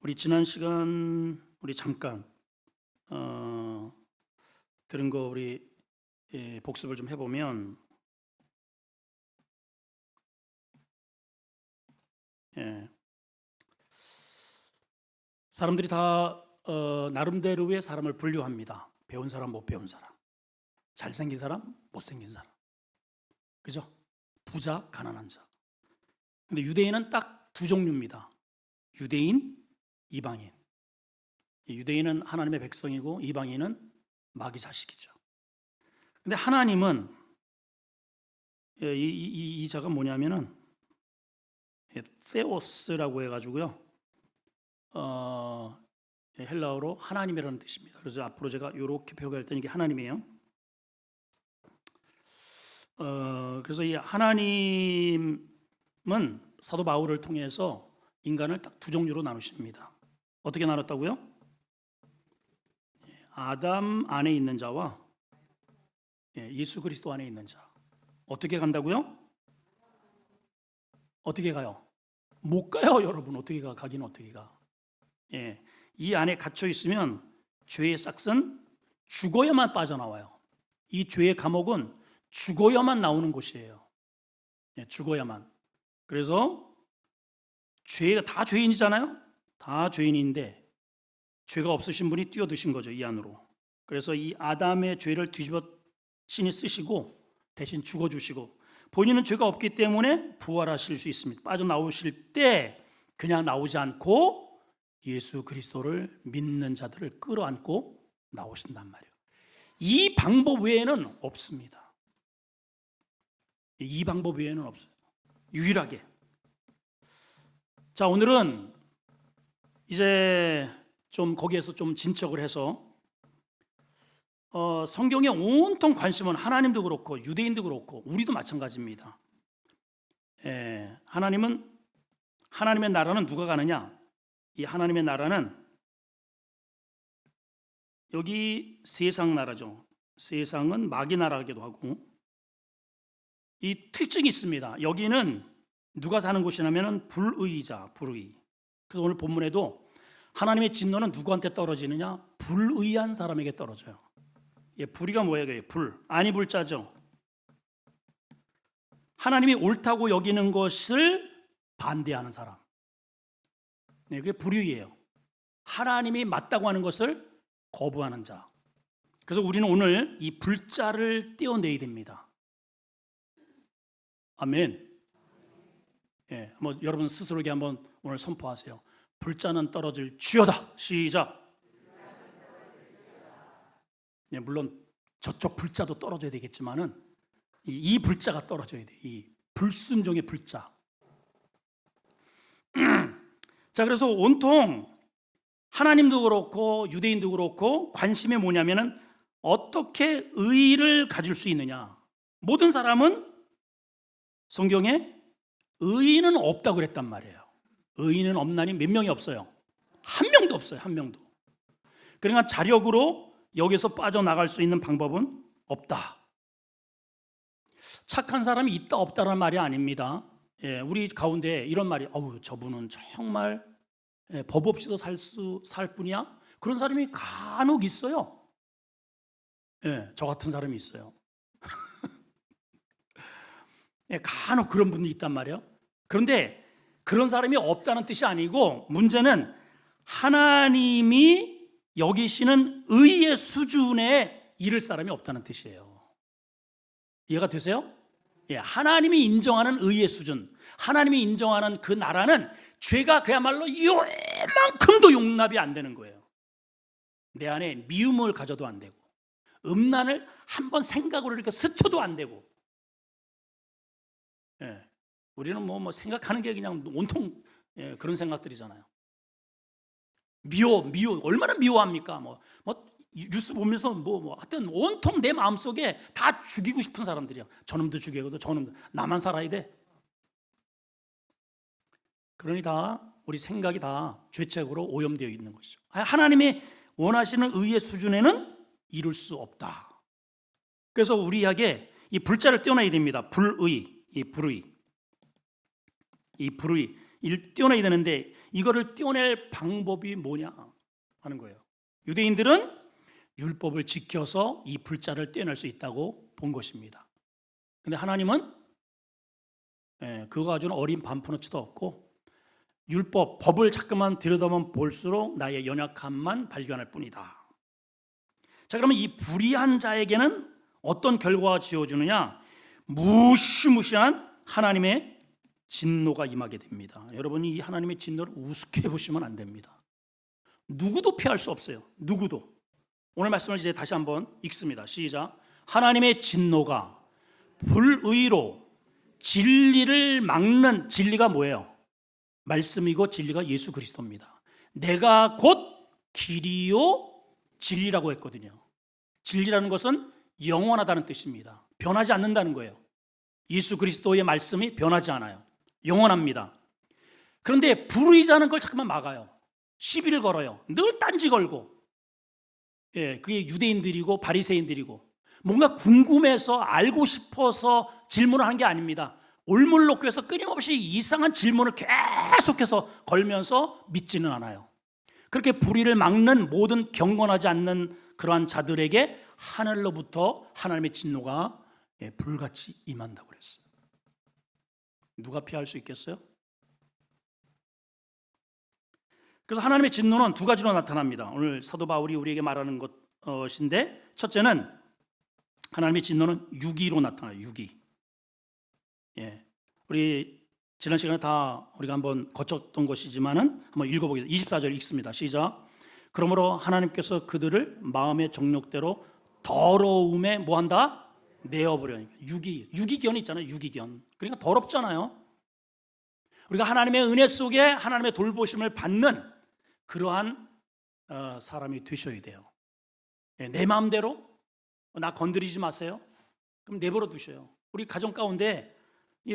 우리 지난 시간 우리 잠깐 들은 거 우리 복습을 좀 해보면 사람들이 다 나름대로의 사람을 분류합니다. 배운 사람, 못 배운 사람, 잘생긴 사람, 못생긴 사람, 그죠? 부자, 가난한 자. 근데 유대인은 딱 두 종류입니다. 유대인, 이방인. 유대인은 하나님의 백성이고 이방인은 마귀 자식이죠. 근데 하나님은 이 자가 뭐냐면은 theos라고 해가지고요. 헬라어로 하나님이라는 뜻입니다. 그래서 앞으로 제가 이렇게 표기할 때는 이게 하나님이에요. 그래서 이 하나님은 사도 바울을 통해서 인간을 딱 두 종류로 나누십니다. 어떻게 나눴다고요? 아담 안에 있는 자와 예수 그리스도 안에 있는 자. 어떻게 간다고요? 어떻게 가요? 못 가요, 여러분. 어떻게 가? 가긴 어떻게 가? 이 안에 갇혀 있으면 죄의 싹은 죽어야만 빠져나와요. 이 죄의 감옥은 죽어야만 나오는 곳이에요. 죽어야만. 그래서 죄가 다 죄인이잖아요. 다 죄인인데 죄가 없으신 분이 뛰어드신 거죠, 이 안으로. 그래서 이 아담의 죄를 뒤집어 신이 쓰시고 대신 죽어주시고 본인은 죄가 없기 때문에 부활하실 수 있습니다. 빠져나오실 때 그냥 나오지 않고 예수 그리스도를 믿는 자들을 끌어안고 나오신단 말이에요. 이 방법 외에는 없습니다. 이 방법 외에는 없어요. 유일하게. 자, 오늘은 이제 좀 거기에서 좀 진척을 해서 성경의 온통 관심은 하나님도 그렇고 유대인도 그렇고 우리도 마찬가지입니다. 하나님의 나라는 누가 가느냐? 이 하나님의 나라는 여기 세상 나라죠. 세상은 마귀 나라기도 하고 이 특징이 있습니다. 여기는 누가 사는 곳이냐면 불의자, 불의. 그래서 오늘 본문에도 하나님의 진노는 누구한테 떨어지느냐? 불의한 사람에게 떨어져요. 불의가 뭐예요? 불, 아니 불자죠. 하나님이 옳다고 여기는 것을 반대하는 사람. 그게 불의예요. 하나님이 맞다고 하는 것을 거부하는 자. 그래서 우리는 오늘 이 불자를 떼어내야 됩니다. 아멘. 여러분 스스로에게 한번 오늘 선포하세요. 불자는 떨어질 지어다. 시작. 물론 저쪽 불자도 떨어져야 되겠지만은 이 불자가 떨어져야 돼. 이 불순종의 불자. 자, 그래서 온통 하나님도 그렇고 유대인도 그렇고 관심이 뭐냐면은 어떻게 의의를 가질 수 있느냐. 모든 사람은 성경에 의인은 없다고 그랬단 말이에요. 의인은 없나니 몇 명이 없어요? 한 명도 없어요. 한 명도. 그러니까 자력으로 여기서 빠져나갈 수 있는 방법은 없다. 착한 사람이 있다 없다라는 말이 아닙니다. 우리 가운데 이런 말이 저분은 정말 법 없이도 살 뿐이야? 그런 사람이 간혹 있어요. 저 같은 사람이 있어요. 간혹 그런 분이 있단 말이에요. 그런데 그런 사람이 없다는 뜻이 아니고 문제는 하나님이 여기시는 의의 수준에 이를 사람이 없다는 뜻이에요. 이해가 되세요? 하나님이 인정하는 의의 수준, 하나님이 인정하는 그 나라는 죄가 그야말로 요만큼도 용납이 안 되는 거예요. 내 안에 미움을 가져도 안 되고 음란을 한번 생각으로 이렇게 스쳐도 안 되고 우리는 뭐 생각하는 게 그냥 온통 그런 생각들이잖아요. 미워 얼마나 미워합니까? 뉴스 보면서 하여튼 온통 내 마음속에 다 죽이고 싶은 사람들이야. 저놈도 죽이고 저놈도 나만 살아야 돼. 그러니 다 우리 생각이 다 죄책으로 오염되어 있는 것이죠. 하나님이 원하시는 의의 수준에는 이룰 수 없다. 그래서 우리에게 이 불자를 떼어내야 됩니다. 불의, 이 불의. 이 불의, 이를 떼어내야 되는데 이거를 떼어낼 방법이 뭐냐 하는 거예요. 유대인들은 율법을 지켜서 이 불자를 떼어낼 수 있다고 본 것입니다. 근데 하나님은 그거 가지고는 어린 반푼어치도 없고 율법, 법을 자꾸만 들여다보면 볼수록 나의 연약함만 발견할 뿐이다. 자, 그러면 이 불의한 자에게는 어떤 결과가 지어주느냐? 무시무시한 하나님의 진노가 임하게 됩니다. 여러분이 이 하나님의 진노를 우습게 보시면 안 됩니다. 누구도 피할 수 없어요. 누구도. 오늘 말씀을 이제 다시 한번 읽습니다. 시작. 하나님의 진노가 불의로 진리를 막는, 진리가 뭐예요? 말씀이고 진리가 예수 그리스도입니다. 내가 곧 길이요 진리라고 했거든요. 진리라는 것은 영원하다는 뜻입니다. 변하지 않는다는 거예요. 예수 그리스도의 말씀이 변하지 않아요. 영원합니다. 그런데 불의자는 걸 자꾸만 막아요. 시비를 걸어요. 늘 딴지 걸고. 그게 유대인들이고 바리새인들이고 뭔가 궁금해서 알고 싶어서 질문을 한 게 아닙니다. 올물록교에서 끊임없이 이상한 질문을 계속해서 걸면서 믿지는 않아요. 그렇게 불의를 막는 모든 경건하지 않는 그러한 자들에게 하늘로부터 하나님의 진노가 불같이 임한다고 그랬어요. 누가 피할 수 있겠어요? 그래서 하나님의 진노는 두 가지로 나타납니다. 오늘 사도 바울이 우리에게 말하는 것인데, 첫째는 하나님의 진노는 유기로 나타나요. 유기. 우리 지난 시간에 다 우리가 한번 거쳤던 것이지만은 한번 읽어보겠습니다. 24절 읽습니다. 시작. 그러므로 하나님께서 그들을 마음의 정욕대로 더러움에 뭐한다? 내어버려니까. 유기견 있잖아요. 유기견. 그러니까 더럽잖아요. 우리가 하나님의 은혜 속에 하나님의 돌보심을 받는 그러한 사람이 되셔야 돼요. 내 마음대로 나 건드리지 마세요. 그럼 내버려 두셔요. 우리 가정 가운데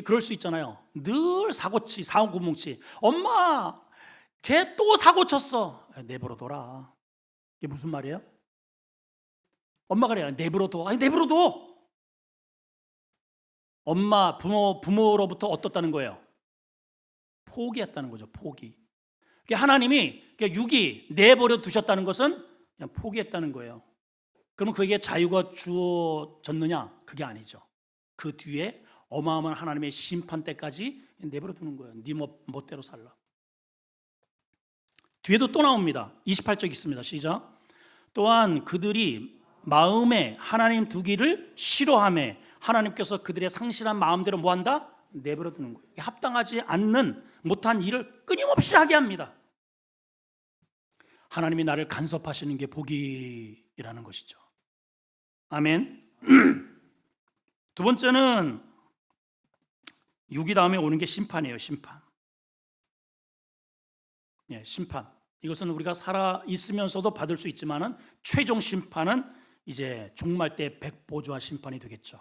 그럴 수 있잖아요. 늘 사고구뭉치. 엄마, 걔 또 사고 쳤어. 내버려 둬라. 이게 무슨 말이에요? 엄마가 그래요. 내버려 둬. 아니, 내버려 둬. 엄마, 부모로부터 어떻다는 거예요? 포기했다는 거죠. 포기. 하나님이 유기 내버려 두셨다는 것은 그냥 포기했다는 거예요. 그러면 그에게 자유가 주어졌느냐? 그게 아니죠. 그 뒤에 어마어마한 하나님의 심판 때까지 내버려 두는 거예요. 네 멋대로 살라. 뒤에도 또 나옵니다. 28절 있습니다. 시작. 또한 그들이 마음에 하나님 두기를 싫어하며 하나님께서 그들의 상실한 마음대로 뭐한다? 내버려 두는 거예요. 합당하지 않는 못한 일을 끊임없이 하게 합니다. 하나님이 나를 간섭하시는 게 복이라는 것이죠. 아멘. 두 번째는 유기 다음에 오는 게 심판이에요. 심판. 심판. 이것은 우리가 살아 있으면서도 받을 수 있지만은 최종 심판은 이제 종말 때 백보좌 심판이 되겠죠.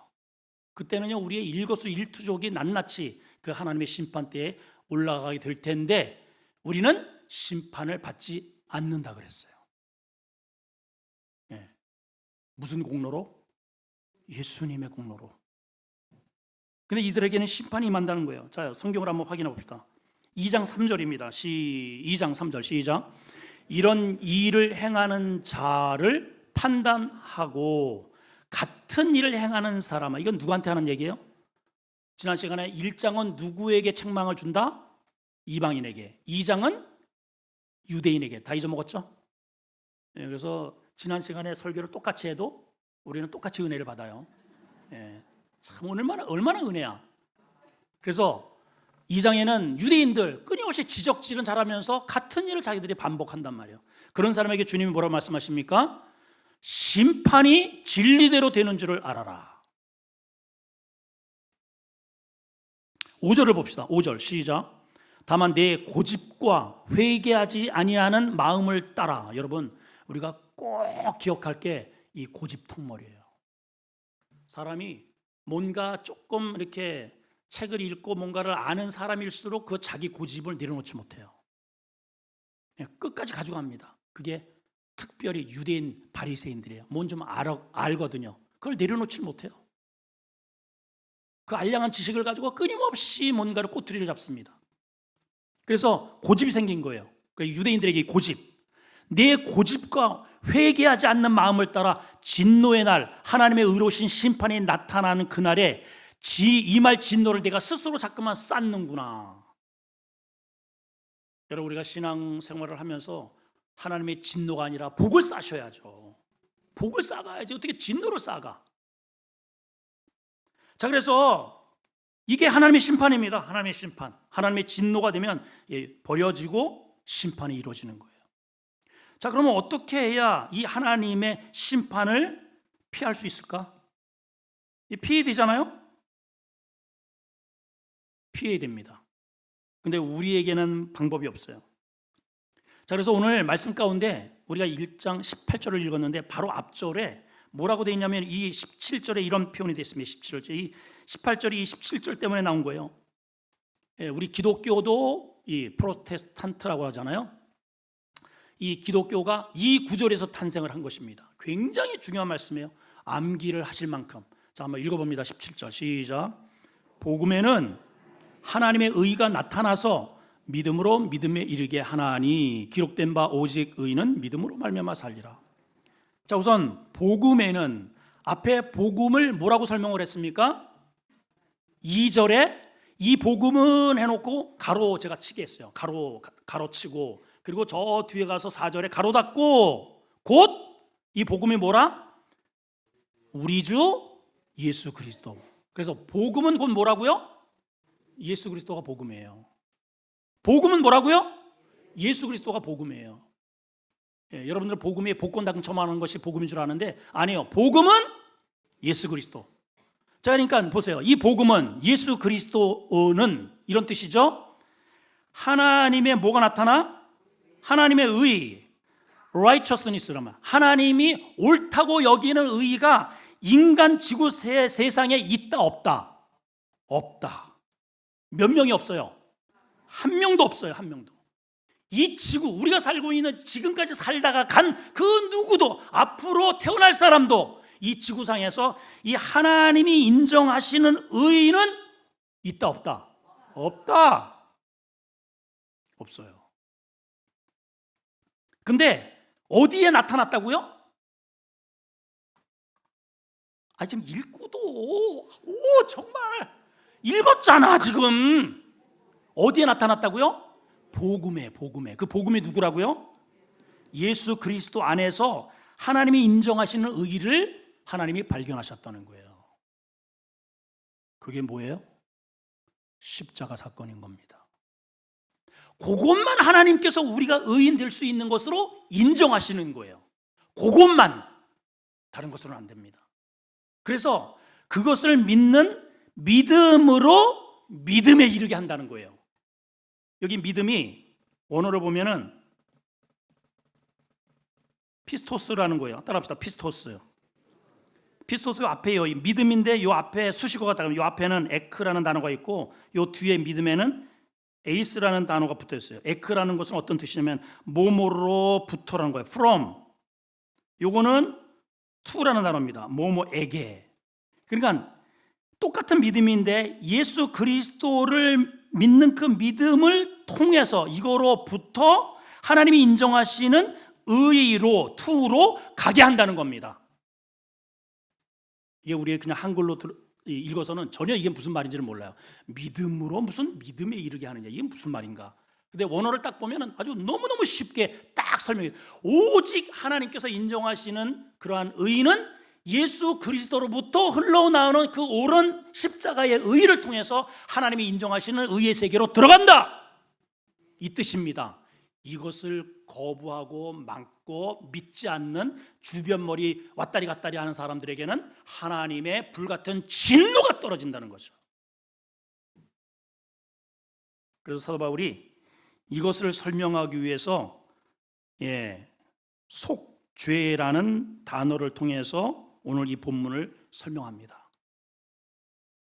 그때는요 우리의 일거수일투족이 낱낱이 그 하나님의 심판 때에 올라가게 될 텐데 우리는 심판을 받지 않는다 그랬어요. 무슨 공로로? 예수님의 공로로. 근데 이들에게는 심판이 임한다는 거예요. 자, 성경을 한번 확인해 봅시다. 2장 3절입니다. 2장 3절 시작. 이런 일을 행하는 자를 판단하고 같은 일을 행하는 사람아. 이건 누구한테 하는 얘기예요? 지난 시간에 1장은 누구에게 책망을 준다? 이방인에게. 2장은 유대인에게. 다 잊어먹었죠? 그래서 지난 시간에 설교를 똑같이 해도 우리는 똑같이 은혜를 받아요. 참 얼마나 은혜야. 그래서 2장에는 유대인들 끊임없이 지적질은 잘하면서 같은 일을 자기들이 반복한단 말이에요. 그런 사람에게 주님이 뭐라고 말씀하십니까? 심판이 진리대로 되는 줄을 알아라. 5절을 봅시다. 5절 시작. 다만 내 고집과 회개하지 아니하는 마음을 따라. 여러분 우리가 꼭 기억할 게 이 고집통머리예요. 사람이 뭔가 조금 이렇게 책을 읽고 뭔가를 아는 사람일수록 그 자기 고집을 내려놓지 못해요. 끝까지 가져갑니다. 그게 특별히 유대인 바리새인들이에요. 뭔 좀 알거든요. 그걸 내려놓지 못해요. 그 알량한 지식을 가지고 끊임없이 뭔가를 꼬투리를 잡습니다. 그래서 고집이 생긴 거예요. 유대인들에게 고집. 내 고집과 회개하지 않는 마음을 따라 진노의 날, 하나님의 의로우신 심판이 나타나는 그날에 임할 진노를 내가 스스로 자꾸만 쌓는구나. 여러분, 우리가 신앙생활을 하면서 하나님의 진노가 아니라 복을 쌓으셔야죠. 복을 쌓아야지 어떻게 진노를 쌓아. 자, 그래서 이게 하나님의 심판입니다. 하나님의 심판. 하나님의 진노가 되면 버려지고 심판이 이루어지는 거예요. 자, 그러면 어떻게 해야 이 하나님의 심판을 피할 수 있을까? 피해야 되잖아요? 피해야 됩니다. 근데 우리에게는 방법이 없어요. 자, 그래서 오늘 말씀 가운데 우리가 1장 18절을 읽었는데 바로 앞절에 뭐라고 되어 있냐면 이 17절에 이런 표현이 되어 있습니다. 17절. 이 18절이 이 17절 때문에 나온 거예요. 우리 기독교도 이 프로테스탄트라고 하잖아요. 이 기독교가 이 구절에서 탄생을 한 것입니다. 굉장히 중요한 말씀이에요. 암기를 하실 만큼. 자, 한번 읽어봅니다. 17절 시작. 복음에는 하나님의 의가 나타나서 믿음으로 믿음에 이르게 하나니 기록된 바 오직 의는 믿음으로 말미암아 살리라. 자, 우선 복음에는 앞에 복음을 뭐라고 설명을 했습니까? 2절에 이 복음은 해놓고 가로 제가 치게 했어요. 가로 치고, 그리고 저 뒤에 가서 4절에 가로 닫고, 곧 이 복음이 뭐라? 우리 주 예수 그리스도. 그래서 복음은 곧 뭐라고요? 예수 그리스도가 복음이에요. 복음은 뭐라고요? 예수 그리스도가 복음이에요. 여러분들 복음이 복권당첨 첨하는 것이 복음인 줄 아는데 아니에요. 복음은 예수 그리스도. 자, 그러니까 보세요. 이 복음은 예수 그리스도는 이런 뜻이죠. 하나님의 뭐가 나타나? 하나님의 의, righteousness라면 하나님이 옳다고 여기는 의가 인간 지구 세상에 있다 없다? 없다. 몇 명이 없어요? 한 명도 없어요. 한 명도. 이 지구, 우리가 살고 있는 지금까지 살다가 간 그 누구도, 앞으로 태어날 사람도 이 지구상에서 이 하나님이 인정하시는 의는 있다 없다? 없다. 없어요. 근데 어디에 나타났다고요? 지금 읽고도 정말 읽었잖아 지금. 어디에 나타났다고요? 복음에. 그 복음이 누구라고요? 예수 그리스도 안에서 하나님이 인정하시는 의를 하나님이 발견하셨다는 거예요. 그게 뭐예요? 십자가 사건인 겁니다. 그것만 하나님께서 우리가 의인 될 수 있는 것으로 인정하시는 거예요. 그것만. 다른 것으로는 안 됩니다. 그래서 그것을 믿는 믿음으로 믿음에 이르게 한다는 거예요. 여기 믿음이 원어를 보면은 피스토스라는 거예요. 따라합시다. 피스토스 앞에요. 믿음인데 요 앞에 수식어가 따르면 요 앞에는 에크라는 단어가 있고 요 뒤에 믿음에는 에이스라는 단어가 붙어 있어요. 에크라는 것은 어떤 뜻이냐면 뭐뭐로부터라는 거예요. from. 요거는 to라는 단어입니다. 뭐뭐에게. 그러니까 똑같은 믿음인데 예수 그리스도를 믿는 그 믿음을 통해서 이거로부터 하나님이 인정하시는 의로, to로 가게 한다는 겁니다. 이게 우리가 그냥 한글로 읽어서는 전혀 이게 무슨 말인지를 몰라요. 믿음으로 무슨 믿음에 이르게 하느냐, 이게 무슨 말인가. 근데 원어를 딱 보면은 아주 너무너무 쉽게 딱 설명해요. 오직 하나님께서 인정하시는 그러한 의는 예수 그리스도로부터 흘러나오는 그 옳은 십자가의 의를 통해서 하나님이 인정하시는 의의 세계로 들어간다, 이 뜻입니다. 이것을 거부하고 막고 믿지 않는 주변머리 왔다리 갔다리 하는 사람들에게는 하나님의 불같은 진노가 떨어진다는 거죠. 그래서 사도 바울이 이것을 설명하기 위해서 속죄라는 단어를 통해서 오늘 이 본문을 설명합니다.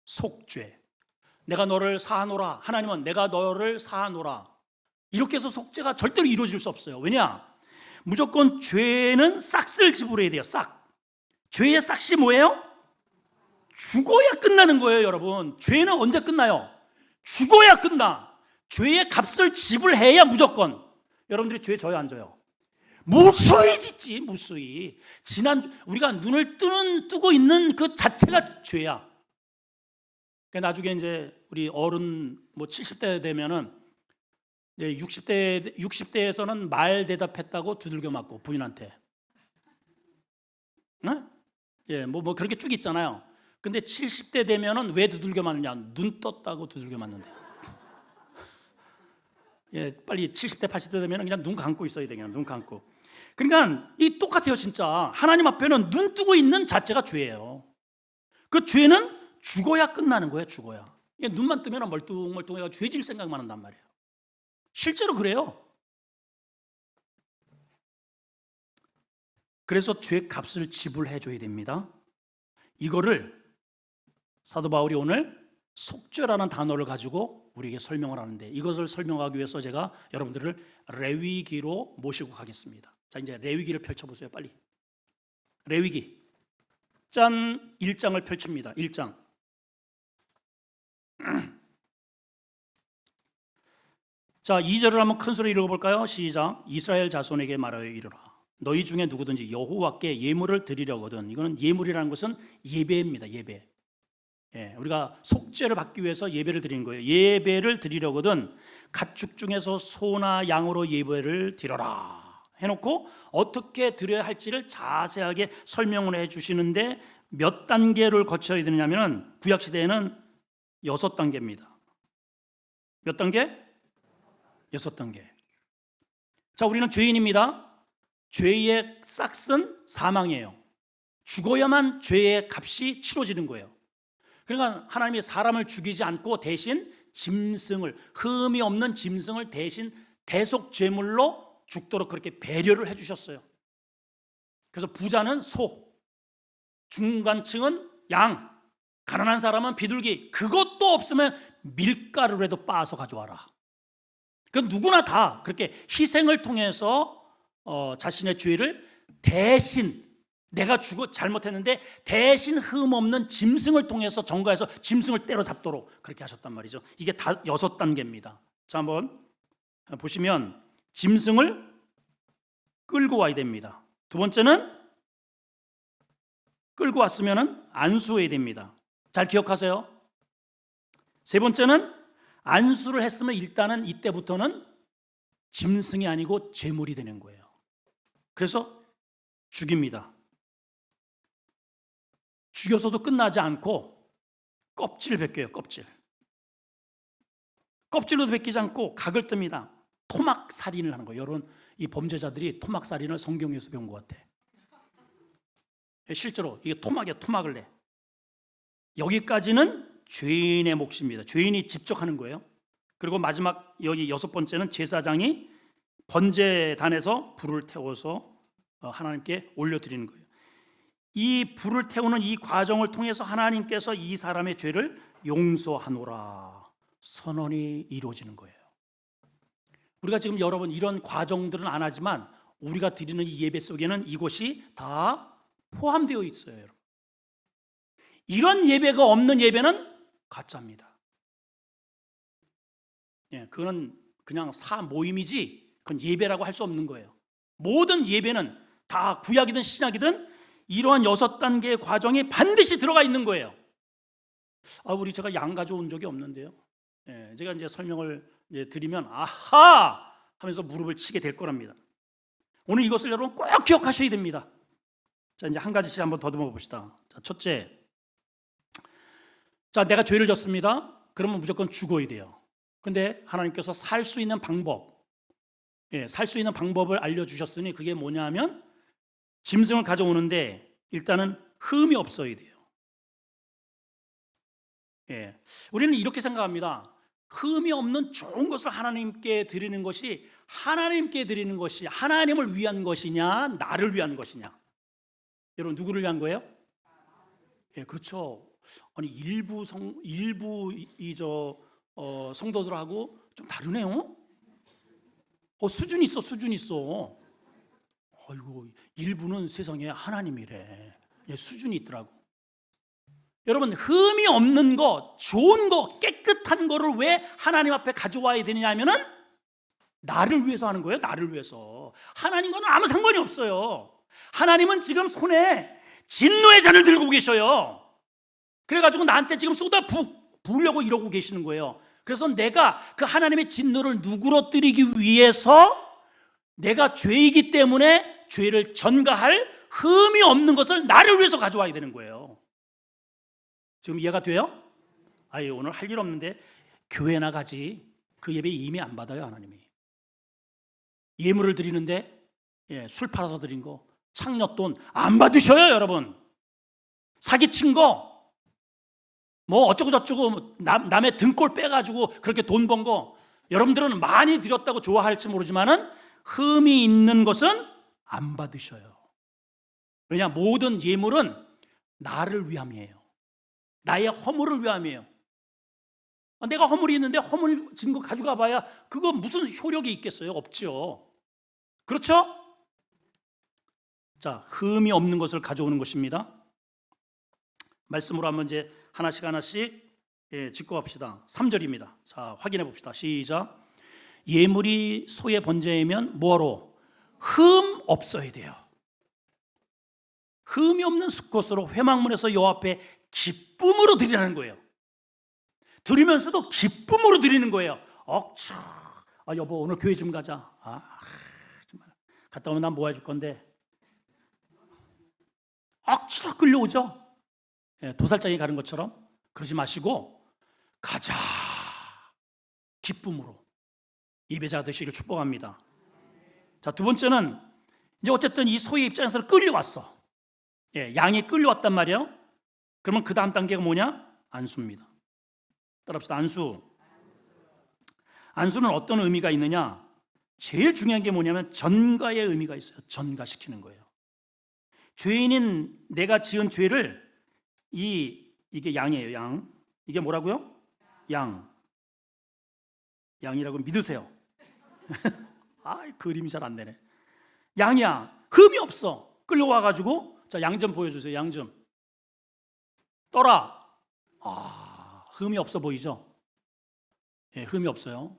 속죄. 내가 너를 사하노라. 하나님은 내가 너를 사하노라. 이렇게 해서 속죄가 절대로 이루어질 수 없어요. 왜냐? 무조건 죄는 싹을 지불해야 돼요. 싹. 죄의 싹이 뭐예요? 죽어야 끝나는 거예요, 여러분. 죄는 언제 끝나요? 죽어야 끝나. 죄의 값을 지불해야 무조건. 여러분들이 죄 져요, 안 져요? 무수히 짓지, 무수히. 우리가 눈을 뜨고 있는 그 자체가 죄야. 나중에 이제 우리 어른 70대 되면은 60대에서는 말 대답했다고 두들겨 맞고 부인한테. 그렇게 쭉 있잖아요. 근데 70대 되면은 왜 두들겨 맞느냐? 눈 떴다고 두들겨 맞는데. 빨리 70대, 80대 되면은 그냥 눈 감고 있어야 돼, 그냥 눈 감고. 그러니까 이 똑같아요, 진짜. 하나님 앞에는 눈 뜨고 있는 자체가 죄예요. 그 죄는 죽어야 끝나는 거예요, 죽어야. 눈만 뜨면 멀뚱멀뚱해가 죄질 생각만 한단 말이에요. 실제로 그래요. 그래서 죄 값을 지불해 줘야 됩니다. 이거를 사도 바울이 오늘 속죄라는 단어를 가지고 우리에게 설명을 하는데, 이것을 설명하기 위해서 제가 여러분들을 레위기로 모시고 가겠습니다. 자, 이제 레위기를 펼쳐보세요, 빨리. 레위기 짠 1장을 펼칩니다. 1장. 자, 2절을 한번 큰 소리 읽어볼까요? 시작. 이스라엘 자손에게 말하여 이르라. 너희 중에 누구든지 여호와께 예물을 드리려거든. 이거는 예물이라는 것은 예배입니다. 예배. 우리가 속죄를 받기 위해서 예배를 드리는 거예요. 예배를 드리려거든 가축 중에서 소나 양으로 예배를 드려라 해놓고 어떻게 드려야 할지를 자세하게 설명을 해주시는데, 몇 단계를 거쳐야 되느냐면 구약시대에는 6단계입니다. 몇 단계? 6단계. 자, 우리는 죄인입니다. 죄의 싹은 사망이에요. 죽어야만 죄의 값이 치러지는 거예요. 그러니까 하나님이 사람을 죽이지 않고 대신 짐승을, 흠이 없는 짐승을 대신 대속 제물로 죽도록 그렇게 배려를 해주셨어요. 그래서 부자는 소, 중간층은 양, 가난한 사람은 비둘기, 그것도 없으면 밀가루라도 빻아서 가져와라. 그 누구나 다 그렇게 희생을 통해서 자신의 죄를 대신, 내가 잘못했는데 대신 흠 없는 짐승을 통해서 전가해서 짐승을 때려잡도록 그렇게 하셨단 말이죠. 이게 다 6단계입니다. 자, 한번 보시면 짐승을 끌고 와야 됩니다. 두 번째는 끌고 왔으면 안수해야 됩니다. 잘 기억하세요. 세 번째는 안수를 했으면 일단은 이때부터는 짐승이 아니고 제물이 되는 거예요. 그래서 죽입니다. 죽여서도 끝나지 않고 껍질을 벗겨요. 껍질로도 벗기지 않고 각을 뜹니다. 토막 살인을 하는 거예요. 여러분, 이 범죄자들이 토막 살인을 성경에서 배운 것 같아. 실제로 이게 토막을 내. 여기까지는 죄인의 몫입니다. 죄인이 직접 하는 거예요. 그리고 마지막 여기 6번째는 제사장이 번제단에서 불을 태워서 하나님께 올려드리는 거예요. 이 불을 태우는 이 과정을 통해서 하나님께서 이 사람의 죄를 용서하노라 선언이 이루어지는 거예요. 우리가 지금 여러분 이런 과정들은 안 하지만 우리가 드리는 이 예배 속에는 이것이 다 포함되어 있어요. 여러분. 이런 예배가 없는 예배는 가짜입니다. 그거는 그냥 모임이지 그건 예배라고 할 수 없는 거예요. 모든 예배는 다 구약이든 신약이든 이러한 6단계의 과정이 반드시 들어가 있는 거예요. 제가 양 가져온 적이 없는데요. 제가 이제 설명을 드리면 아하 하면서 무릎을 치게 될 거랍니다. 오늘 이것을 여러분 꼭 기억하셔야 됩니다. 자, 이제 한 가지씩 한번 더듬어 봅시다. 자, 첫째, 자, 내가 죄를 졌습니다. 그러면 무조건 죽어야 돼요. 근데 하나님께서 살 수 있는 방법을 알려주셨으니 그게 뭐냐면 짐승을 가져오는데 일단은 흠이 없어야 돼요. 우리는 이렇게 생각합니다. 흠이 없는 좋은 것을 하나님께 드리는 것이 하나님을 위한 것이냐, 나를 위한 것이냐? 여러분, 누구를 위한 거예요? 그렇죠. 아니 일부 성도들하고 좀 다르네요. 수준 있어. 아이고, 일부는 세상에 하나님이래. 수준이 있더라고. 여러분, 흠이 없는 거, 좋은 거, 깨끗한 거를 왜 하나님 앞에 가져와야 되느냐 하면은 나를 위해서 하는 거예요. 나를 위해서. 하나님과는 아무 상관이 없어요. 하나님은 지금 손에 진노의 잔을 들고 계셔요. 그래가지고 나한테 지금 부으려고 이러고 계시는 거예요. 그래서 내가 그 하나님의 진노를 누그러뜨리기 위해서 내가 죄이기 때문에 죄를 전가할 흠이 없는 것을 나를 위해서 가져와야 되는 거예요. 지금 이해가 돼요? 아예 오늘 할 일 없는데 교회나 가지. 그 예배 이미 안 받아요. 하나님이. 예물을 드리는데 술 팔아서 드린 거, 창녀돈 안 받으셔요. 여러분, 사기친 거, 뭐 어쩌고 저쩌고 남의 등골 빼가지고 그렇게 돈 번 거, 여러분들은 많이 드렸다고 좋아할지 모르지만은 흠이 있는 것은 안 받으셔요. 왜냐? 모든 예물은 나를 위함이에요. 나의 허물을 위함이에요. 내가 허물이 있는데 허물 진 거 가져가 봐야 그거 무슨 효력이 있겠어요? 없죠. 그렇죠? 자, 흠이 없는 것을 가져오는 것입니다. 말씀으로 한번 이제 하나씩 짚고 갑시다. 3절입니다. 자, 확인해 봅시다. 시작. 예물이 소의 번제이면 뭐하러? 흠 없어야 돼요. 흠이 없는 수컷으로 회막문에서 여호와 앞에 기쁨으로 드리라는 거예요. 드리면서도 기쁨으로 드리는 거예요. 억추, 여보 오늘 교회 좀 가자. 정말 갔다 오면 난 뭐 해줄 건데. 억지로 끌려오죠. 도살장에 가는 것처럼. 그러지 마시고 가자. 기쁨으로 예배자가 되시기를 축복합니다. 자, 두 번째는 이제 어쨌든 이 소의 입장에서 끌려왔어. 양이 끌려왔단 말이에요. 그러면 그 다음 단계가 뭐냐? 안수입니다. 따라합시다. 안수. 안수는 어떤 의미가 있느냐? 제일 중요한 게 뭐냐면 전가의 의미가 있어요. 전가시키는 거예요. 죄인인 내가 지은 죄를 이게 양이에요. 양. 이게 뭐라고요? 양. 양이라고 믿으세요. 그림이 잘 안 되네. 양이야. 흠이 없어. 끌려와가지고 자, 양 좀 보여주세요. 양 좀. 떠라. 흠이 없어 보이죠? 흠이 없어요.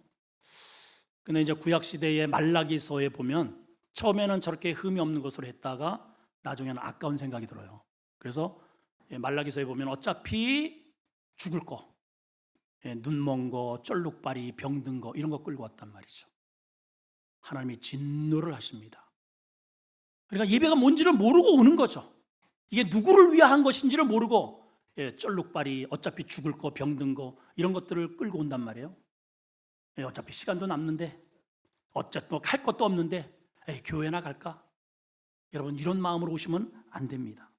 근데 이제 구약 시대의 말라기서에 보면 처음에는 저렇게 흠이 없는 것으로 했다가 나중에는 아까운 생각이 들어요. 그래서 말라기서에 보면 어차피 죽을 거, 눈먼 거, 쩔룩발이, 병든 거 이런 거 끌고 왔단 말이죠. 하나님이 진노를 하십니다. 그러니까 예배가 뭔지를 모르고 오는 거죠. 이게 누구를 위한 것인지를 모르고 쩔룩발이, 어차피 죽을 거, 병든 거 이런 것들을 끌고 온단 말이에요. 어차피 시간도 남는데, 어쨌든 뭐 할 것도 없는데 교회나 갈까? 여러분, 이런 마음으로 오시면 안 됩니다.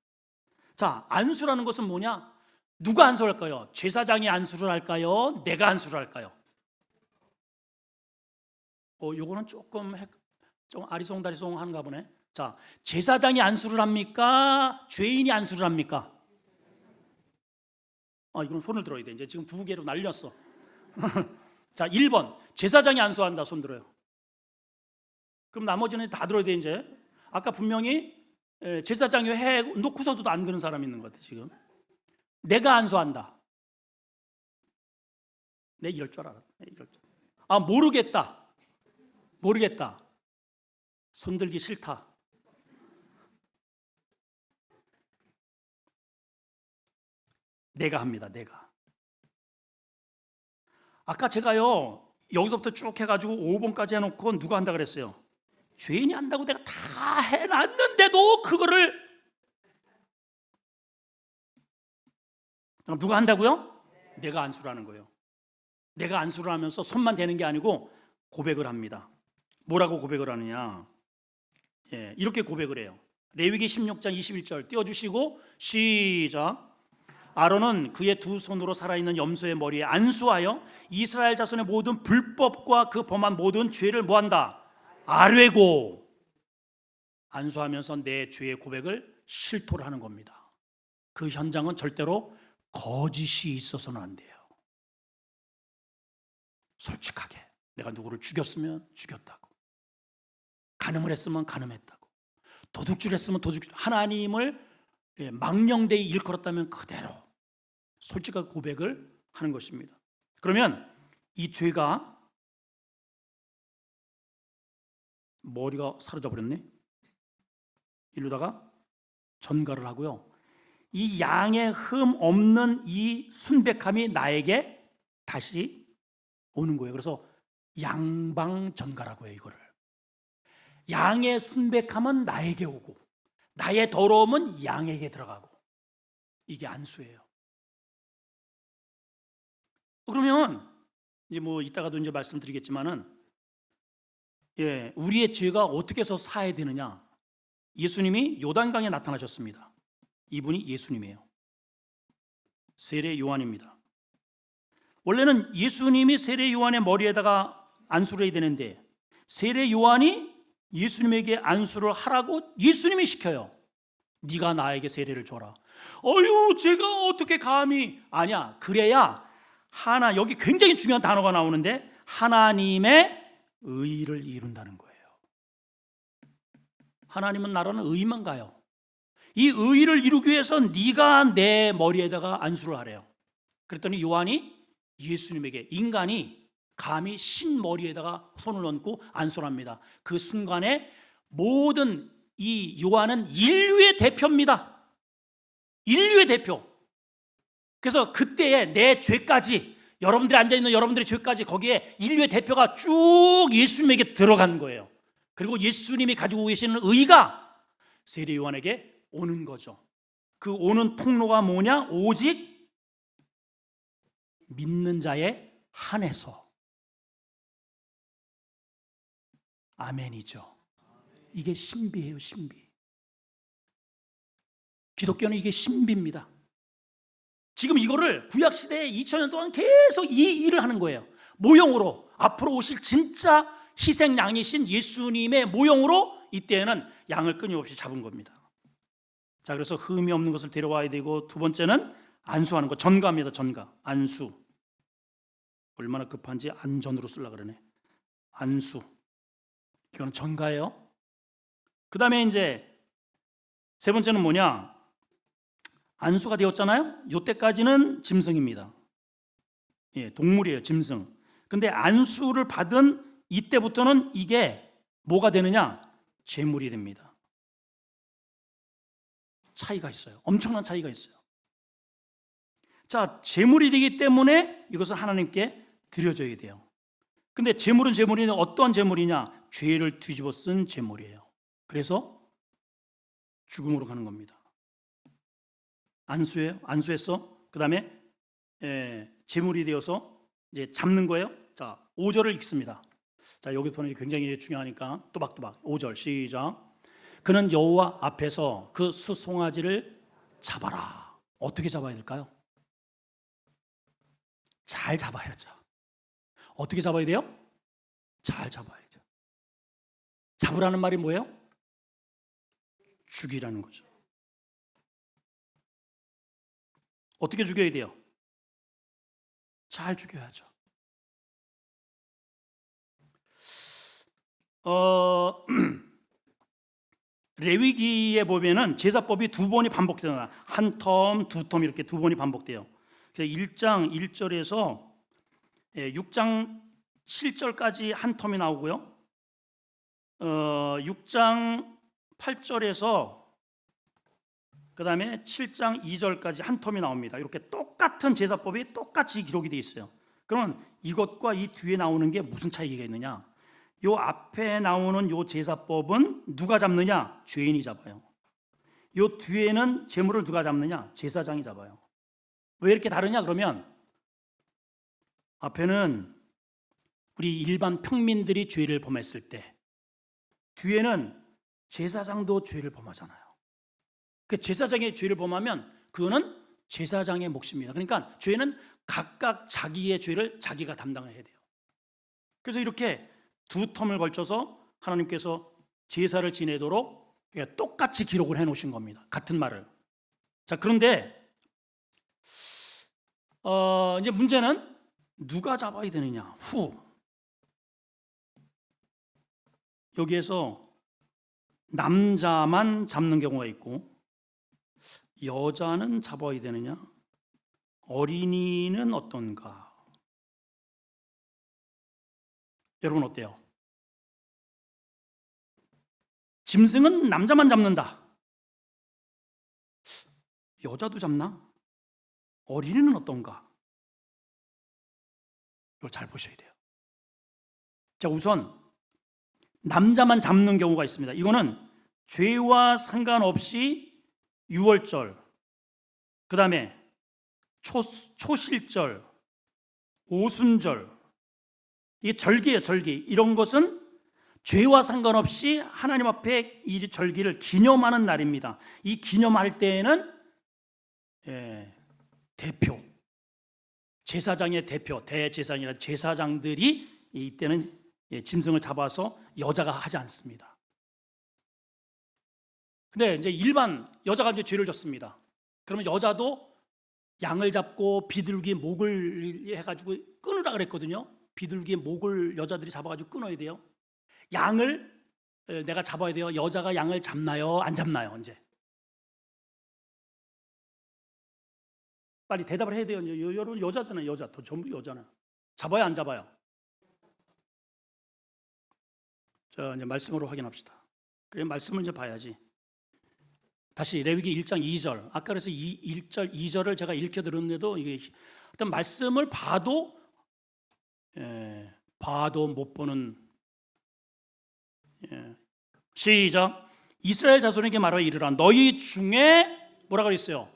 자, 안수라는 것은 뭐냐? 누가 안수를 할까요? 제사장이 안수를 할까요? 내가 안수를 할까요? 요거는 조금 아리송다리송한가 보네. 자, 제사장이 안수를 합니까? 죄인이 안수를 합니까? 이건 손을 들어야 돼. 이제 지금 두 개로 날렸어. 자, 1번 제사장이 안수한다. 손 들어요. 그럼 나머지는 다 들어야 돼. 이제 아까 분명히 제사장이 해 놓고서도 안 드는 사람이 있는 것 같아. 지금 내가 안수한다. 내 이럴 줄 알아. 모르겠다. 손들기 싫다. 내가 합니다. 내가. 아까 제가요 여기서부터 쭉 해가지고 5번까지 해놓고 누가 한다 그랬어요? 죄인이 한다고 내가 다 해놨는데도 그거를 누가 한다고요? 내가 안수를 하는 거예요. 내가 안수를 하면서 손만 대는 게 아니고 고백을 합니다. 뭐라고 고백을 하느냐? 이렇게 고백을 해요. 레위기 16장 21절 띄워주시고 시작. 아론은 그의 두 손으로 살아있는 염소의 머리에 안수하여 이스라엘 자손의 모든 불법과 그 범한 모든 죄를 뭐한다? 아뢰고. 안수하면서 내 죄의 고백을 실토를 하는 겁니다. 그 현장은 절대로 거짓이 있어서는 안 돼요. 솔직하게 내가 누구를 죽였으면 죽였다고, 간음을 했으면 간음했다고, 도둑질 했으면 도둑질, 하나님을 망령되이 일컬었다면 그대로 솔직한 고백을 하는 것입니다. 그러면 이 죄가 머리가 사라져 버렸네. 이러다가 전가를 하고요. 이 양의 흠 없는 이 순백함이 나에게 다시 오는 거예요. 그래서 양방전가라고 해요. 이거를 양의 순백함은 나에게 오고 나의 더러움은 양에게 들어가고, 이게 안수예요. 그러면 이제 뭐 이따가도 이제 말씀드리겠지만은, 우리의 죄가 어떻게 해서 사야 되느냐? 예수님이 요단강에 나타나셨습니다. 이분이 예수님이에요. 세례 요한입니다. 원래는 예수님이 세례 요한의 머리에다가 안수를 해야 되는데, 세례 요한이 예수님에게 안수를 하라고 예수님이 시켜요. 네가 나에게 세례를 줘라. 어휴, 제가 어떻게 감히. 아니야. 그래야 여기 굉장히 중요한 단어가 나오는데, 하나님의 의를 이룬다는 거예요. 하나님은 나라는 의만 가요. 이 의를 이루기 위해서 네가 내 머리에다가 안수를 하래요. 그랬더니 요한이 예수님에게, 인간이 감히 신 머리에다가 손을 얹고 안수를 합니다. 그 순간에 모든, 이 요한은 인류의 대표입니다. 인류의 대표. 그래서 그때에 내 죄까지, 여러분들이 앉아있는 여러분들의 죄까지 거기에 인류의 대표가 쭉 예수님에게 들어간 거예요. 그리고 예수님이 가지고 계시는 의가 세례 요한에게 오는 거죠. 그 오는 통로가 뭐냐? 오직 믿는 자에 한해서. 아멘이죠. 이게 신비예요, 신비. 기독교는 이게 신비입니다. 지금 이거를 구약시대에 2000년 동안 계속 이 일을 하는 거예요. 모형으로, 앞으로 오실 진짜 희생양이신 예수님의 모형으로 이때에는 양을 끊임없이 잡은 겁니다. 자, 그래서 흠이 없는 것을 데려와야 되고, 두 번째는 안수하는 거, 전가입니다. 전가, 안수. 얼마나 급한지 안전으로 쓰려고 그러네. 안수, 이거는 전가예요. 그 다음에 이제 세 번째는 뭐냐? 안수가 되었잖아요. 이때까지는 짐승입니다. 동물이에요, 짐승. 근데 안수를 받은 이때부터는 이게 뭐가 되느냐? 제물이 됩니다. 차이가 있어요. 엄청난 차이가 있어요. 자, 제물이 되기 때문에 이것을 하나님께 드려줘야 돼요. 근데 제물은 제물이냐? 어떠한 제물이냐? 죄를 뒤집어 쓴 제물이에요. 그래서 죽음으로 가는 겁니다. 안수예요. 안수했어. 그 다음에 제물이 되어서 이제 잡는 거예요. 자, 5절을 읽습니다. 자, 여기서는 굉장히 중요하니까 또박또박 5절 시작. 그는 여호와 앞에서 그 수송아지를 잡아라. 어떻게 잡아야 될까요? 잘 잡아야죠. 어떻게 잡아야 돼요? 잘 잡아야죠. 잡으라는 말이 뭐예요? 죽이라는 거죠. 어떻게 죽여야 돼요? 잘 죽여야죠. 레위기에 보면은 제사법이 두 번이 반복되잖아요. 한 텀, 두 텀 이렇게 두 번이 반복돼요. 그래서 1장 1절에서 6장 7절까지 한 텀이 나오고요. 6장 8절에서 그 다음에 7장 2절까지 한 텀이 나옵니다. 이렇게 똑같은 제사법이 똑같이 기록이 되어 있어요. 그러면 이것과 이 뒤에 나오는 게 무슨 차이가 있느냐? 요 앞에 나오는 요 제사법은 누가 잡느냐? 죄인이 잡아요. 요 뒤에는 제물을 누가 잡느냐? 제사장이 잡아요. 왜 이렇게 다르냐? 그러면 앞에는 우리 일반 평민들이 죄를 범했을 때, 뒤에는 제사장도 죄를 범하잖아요. 그 제사장의 죄를 범하면 그거는 제사장의 몫입니다. 그러니까 죄는 각각 자기의 죄를 자기가 담당해야 돼요. 그래서 이렇게 두 텀을 걸쳐서 하나님께서 제사를 지내도록 똑같이 기록을 해놓으신 겁니다. 같은 말을. 자, 그런데 이제 문제는 누가 잡아야 되느냐? 여기에서 남자만 잡는 경우가 있고 여자는 잡아야 되느냐? 어린이는 어떤가? 여러분 어때요? 짐승은 남자만 잡는다. 여자도 잡나? 어린이는 어떤가? 이걸 잘 보셔야 돼요. 자, 우선 남자만 잡는 경우가 있습니다. 이거는 죄와 상관없이 유월절, 그 다음에 초실절, 오순절, 이게 절기예요, 절기. 이런 것은 죄와 상관없이 하나님 앞에 이 절기를 기념하는 날입니다. 이 기념할 때에는 대표, 제사장의 대표, 대제사장이라 제사장들이 이때는 짐승을 잡아서 여자가 하지 않습니다. 근데 이제 일반 여자가 이제 죄를 졌습니다. 그러면 여자도 양을 잡고 비둘기 목을 해가지고 끊으라 그랬거든요. 비둘기 목을 여자들이 잡아가지고 끊어야 돼요. 양을 내가 잡아야 돼요. 여자가 양을 잡나요? 안 잡나요? 이제 빨리 대답을 해야 돼요. 여러분 여자잖아요. 여자 전부 여자는 잡아요, 안 잡아요? 자, 이제 말씀으로 확인합시다. 그래 말씀을 이제 봐야지. 다시 레위기 1장 2절. 아까 그래서 1절 2절을 제가 읽혀 들었는데도 이게 어떤 말씀을 봐도 못 보는. 시작. 이스라엘 자손에게 말하여 이르라. 너희 중에 뭐라 그랬어요?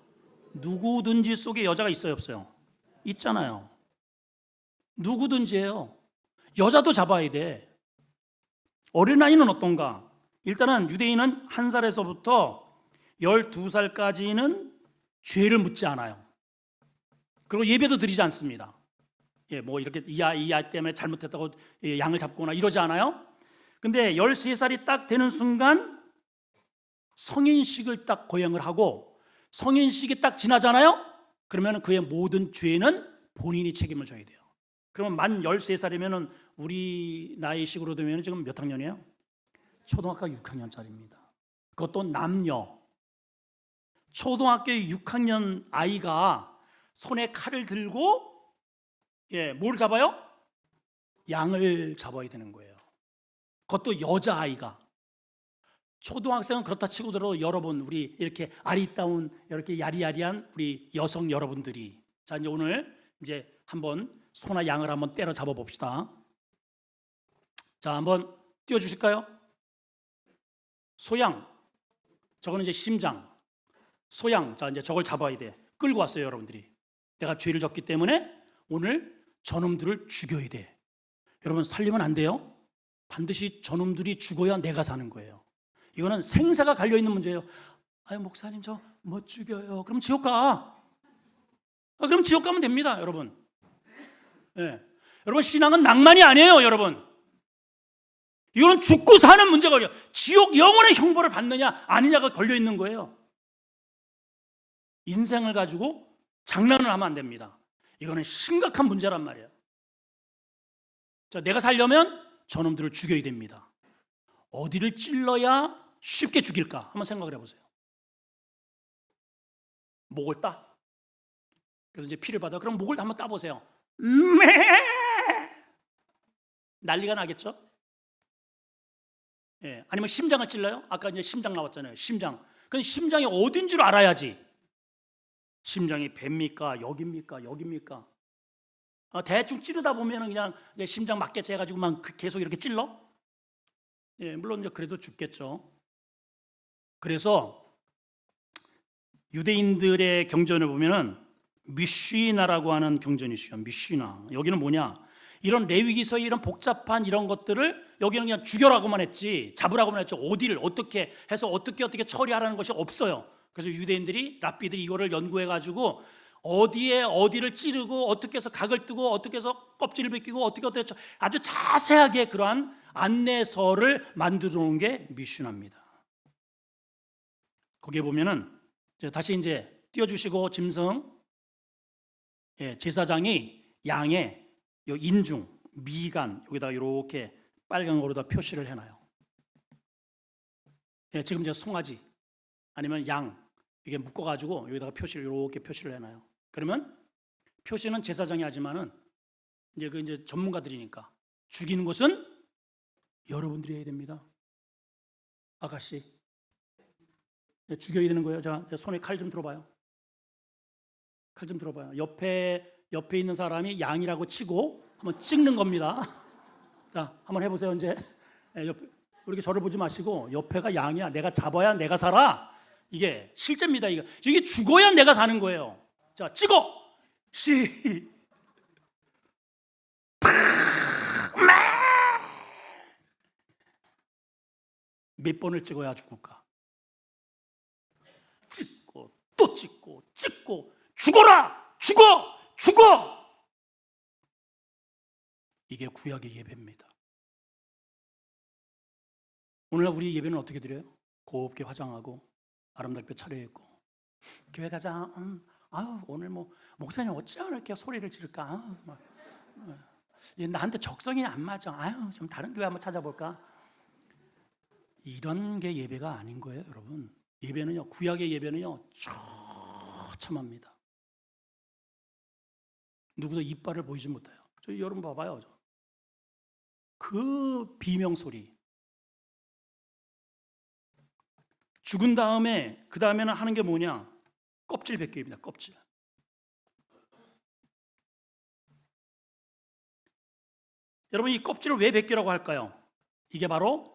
누구든지 속에 여자가 있어요, 없어요? 있잖아요. 누구든지예요. 여자도 잡아야 돼. 어린아이는 어떤가? 일단은 유대인은 1살에서부터 12살까지는 죄를 묻지 않아요. 그리고 예배도 드리지 않습니다. 뭐 이렇게 이 아이 때문에 잘못했다고 양을 잡거나 이러지 않아요. 근데 13살이 딱 되는 순간 성인식을 딱 거행을 하고 성인식이 딱 지나잖아요. 그러면 그의 모든 죄는 본인이 책임을 져야 돼요. 그러면 만 13살이면 우리 나이식으로 되면 지금 몇 학년이에요? 초등학교 6학년짜리입니다. 그것도 남녀. 초등학교 6학년 아이가 손에 칼을 들고 뭘 잡아요? 양을 잡아야 되는 거예요. 그것도 여자아이가. 초등학생은 그렇다 치고도 여러분 우리 이렇게 아리따운 이렇게 야리야리한 우리 여성 여러분들이 자 이제 오늘 이제 한번 소나 양을 한번 때려 잡아 봅시다. 자 한번 띄워 주실까요? 소양. 저거는 이제 심장. 소양. 자 이제 저걸 잡아야 돼. 끌고 왔어요, 여러분들이. 내가 죄를 졌기 때문에 오늘 저놈들을 죽여야 돼. 여러분 살리면 안 돼요. 반드시 저놈들이 죽어야 내가 사는 거예요. 이거는 생사가 갈려있는 문제예요. 아유 목사님 저 못 죽여요. 그럼 지옥 가. 그럼 지옥 가면 됩니다, 여러분. 여러분 신앙은 낭만이 아니에요, 여러분. 이거는 죽고 사는 문제가 걸려. 지옥 영원의 형벌을 받느냐 아니냐가 걸려있는 거예요. 인생을 가지고 장난을 하면 안 됩니다. 이거는 심각한 문제란 말이에요. 자, 내가 살려면 저놈들을 죽여야 됩니다. 어디를 찔러야 쉽게 죽일까? 한번 생각을 해보세요. 목을 따. 그래서 이제 피를 받아. 그럼 목을 한번 따보세요. 난리가 나겠죠? 아니면 심장을 찔러요? 아까 이제 심장 나왔잖아요. 심장. 근데 심장이 어딘 줄 알아야지. 심장이 배입니까? 여기입니까? 여기입니까? 대충 찌르다 보면은 그냥 심장 맞겠지 해가지고만 계속 이렇게 찔러? 물론 이제 그래도 죽겠죠. 그래서 유대인들의 경전을 보면은 미쉬나라고 하는 경전이 있어요. 미쉬나. 여기는 뭐냐? 이런 레위기서의 이런 복잡한 이런 것들을 여기는 그냥 죽여라고만 했지, 잡으라고만 했지, 어디를 어떻게 해서 어떻게 처리하라는 것이 없어요. 그래서 유대인들이 랍비들이 이거를 연구해가지고 어디에 어디를 찌르고 어떻게 해서 각을 뜨고 어떻게 해서 껍질을 벗기고 어떻게 아주 자세하게 그러한 안내서를 만들어 놓은 게 미슈나입니다. 거기에 보면은 다시 이제 띄워주시고 짐승 제사장이 양의 인중, 미간 여기다 이렇게 빨간 거로다 표시를 해놔요. 지금 이제 송아지 아니면 양 이게 묶어가지고 여기다가 이렇게 표시를 해놔요. 그러면 표시는 제사장이 하지만은 이제 전문가들이니까 죽이는 것은 여러분들이 해야 됩니다. 아가씨, 죽여야 되는 거예요. 자, 손에 칼 좀 들어봐요. 칼 좀 들어봐요. 옆에 있는 사람이 양이라고 치고 한번 찍는 겁니다. 자, 한번 해보세요. 이제 이렇게 저를 보지 마시고 옆에가 양이야. 내가 잡아야 내가 살아. 이게 실제입니다. 이게 죽어야 내가 사는 거예요. 자, 찍어. 몇 번을 찍어야 죽을까? 찍고 또 찍고 죽어라! 죽어! 이게 구약의 예배입니다. 오늘날 우리 예배는 어떻게 드려요? 곱게 화장하고 아름답게 차려입고 교회 가자. 아유, 오늘 목사님 어찌나 이렇게 소리를 지를까? 나한테 적성이 안 맞아. 아유, 좀 다른 교회 한번 찾아볼까? 이런 게 예배가 아닌 거예요, 여러분. 예배는요, 구약의 예배는요, 처참합니다. 누구도 이빨을 보이지 못해요. 여러분 봐봐요. 그 비명 소리. 죽은 다음에 그 다음에는 하는 게 뭐냐? 껍질 벗겨입니다. 껍질. 여러분, 이 껍질을 왜 벗기라고 할까요? 이게 바로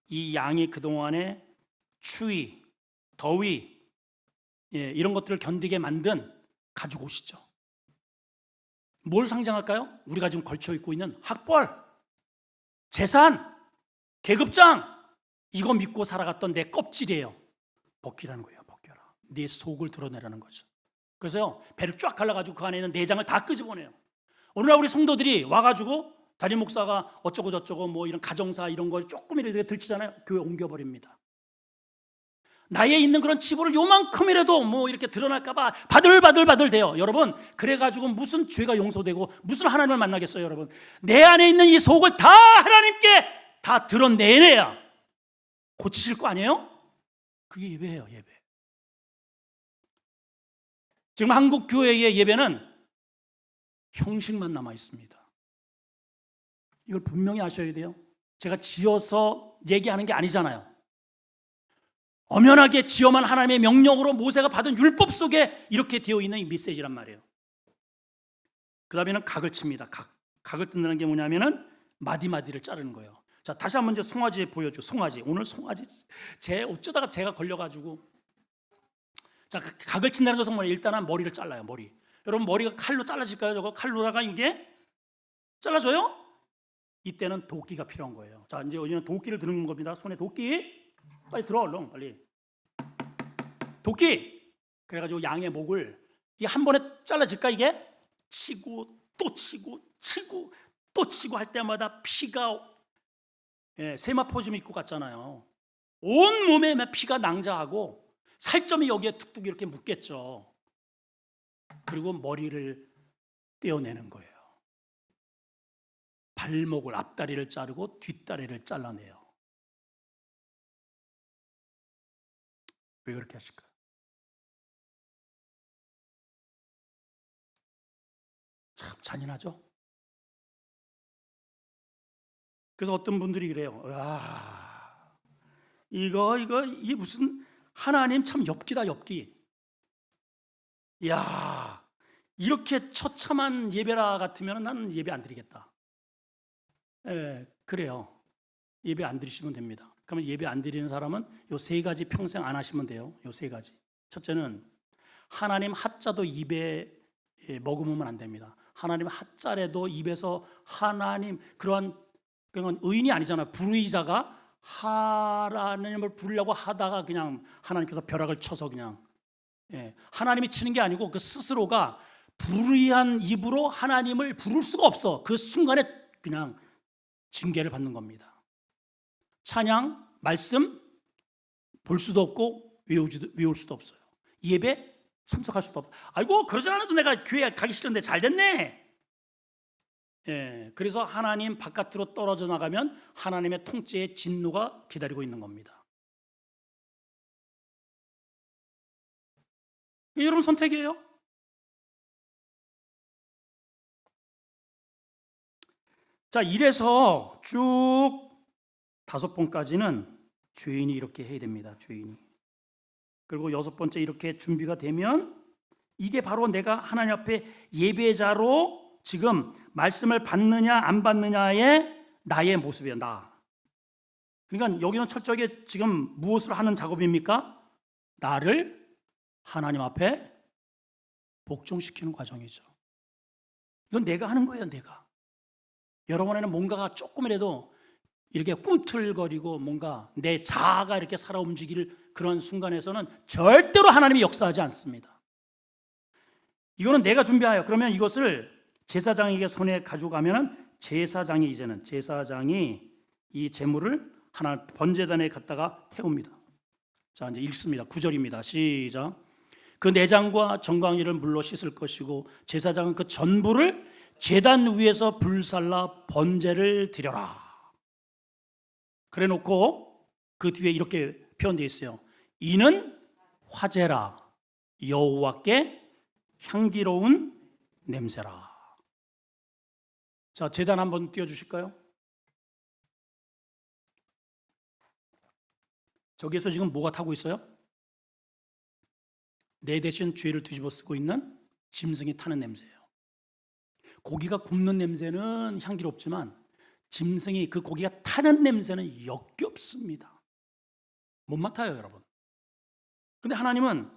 이 양이 그동안의 추위, 더위, 이런 것들을 견디게 만든 가죽옷이죠. 뭘 상징할까요? 우리가 지금 걸쳐 입고 있는 학벌, 재산, 계급장, 이거 믿고 살아갔던 내 껍질이에요. 벗기라는 거예요. 벗겨라. 내 속을 드러내라는 거죠. 그래서요, 배를 쫙 갈라가지고 그 안에 있는 내장을 다 끄집어내요. 오늘날 우리 성도들이 와가지고 담임 목사가 어쩌고 저쩌고 이런 가정사 이런 걸 조금이라도 들키잖아요. 교회 옮겨버립니다. 나에 있는 그런 치부를 요만큼이라도 이렇게 드러날까봐 바들바들 돼요. 여러분, 그래가지고 무슨 죄가 용서되고 무슨 하나님을 만나겠어요, 여러분? 내 안에 있는 이 속을 다 하나님께 다 드러내내야 고치실 거 아니에요? 그게 예배예요, 예배. 지금 한국 교회의 예배는 형식만 남아 있습니다. 이걸 분명히 아셔야 돼요. 제가 지어서 얘기하는 게 아니잖아요. 엄연하게 지어만 하나님의 명령으로 모세가 받은 율법 속에 이렇게 되어 있는 이 메시지란 말이에요. 그 다음에는 각을 칩니다. 각을 뜯는 게 뭐냐면은 마디마디를 자르는 거예요. 자, 다시 한번 송아지 보여줘. 송아지. 오늘 송아지 어쩌다가 제가 걸려가지고, 자, 각을 친다는 것은 뭐예요? 일단은 머리를 잘라요. 머리. 여러분, 머리가 칼로 잘라질까요? 저거 칼로다가 이게 잘라져요? 이때는 도끼가 필요한 거예요. 자, 이제 여기는 도끼를 드는 겁니다. 손에 도끼. 빨리 들어, 얼른 빨리. 도끼. 그래가지고 양의 목을 이게 한 번에 잘라질까? 이게 치고 또 치고 할 때마다 피가 세마포 입고 갔잖아요. 온 몸에 피가 낭자하고 살점이 여기에 툭툭 이렇게 묻겠죠. 그리고 머리를 떼어내는 거예요. 발목을, 앞다리를 자르고 뒷다리를 잘라내요. 왜 그렇게 하실까요? 참 잔인하죠? 그래서 어떤 분들이 그래요. 이게 무슨 하나님 참 엽기다, 엽기. 야, 이렇게 처참한 예배라 같으면 나는 예배 안 드리겠다. 그래요. 예배 안 드리시면 됩니다. 그러면 예배 안 드리는 사람은 요 세 가지 평생 안 하시면 돼요. 요 세 가지. 첫째는 하나님 하자도 입에 머금으면 안 됩니다. 하나님 하자라도 입에서 하나님 그건 의인이 아니잖아요. 불의자가 하나님을 부르려고 하다가 그냥 하나님께서 벼락을 쳐서 그냥 하나님이 치는 게 아니고 그 스스로가 불의한 입으로 하나님을 부를 수가 없어. 그 순간에 그냥 징계를 받는 겁니다. 찬양, 말씀 볼 수도 없고 외울 수도 없어요. 예배 참석할 수도 없고. 아이고, 그러지 않아도 내가 교회 가기 싫은데 잘 됐네. 그래서 하나님 바깥으로 떨어져 나가면 하나님의 통째의 진노가 기다리고 있는 겁니다. 여러분 선택이에요. 자, 이래서 쭉 5번까지는 죄인이 이렇게 해야 됩니다. 죄인이. 그리고 6번째 이렇게 준비가 되면 이게 바로 내가 하나님 앞에 예배자로 지금 말씀을 받느냐 안 받느냐의 나의 모습이에요. 나. 그러니까 여기는 철저하게 지금 무엇을 하는 작업입니까? 나를 하나님 앞에 복종시키는 과정이죠. 이건 내가 하는 거예요. 내가. 여러분에는 뭔가가 조금이라도 이렇게 꿈틀거리고 뭔가 내 자아가 이렇게 살아 움직일 그런 순간에서는 절대로 하나님이 역사하지 않습니다. 이거는 내가 준비하여 그러면 이것을 제사장에게 손에 가져가면 제사장이 이 제물을 하나 번제단에 갖다가 태웁니다. 자, 이제 읽습니다. 9절입니다. 시작. 그 내장과 정강이를 물로 씻을 것이고 제사장은 그 전부를 제단 위에서 불살라 번제를 드려라. 그래 놓고 그 뒤에 이렇게 표현되어 있어요. 이는 화제라, 여호와께 향기로운 냄새라. 자, 제단 한번 띄워주실까요? 저기에서 지금 뭐가 타고 있어요? 내 대신 죄를 뒤집어 쓰고 있는 짐승이 타는 냄새예요. 고기가 굽는 냄새는 향기롭지만 짐승이 그 고기가 타는 냄새는 역겹습니다. 못 맡아요, 여러분. 근데 하나님은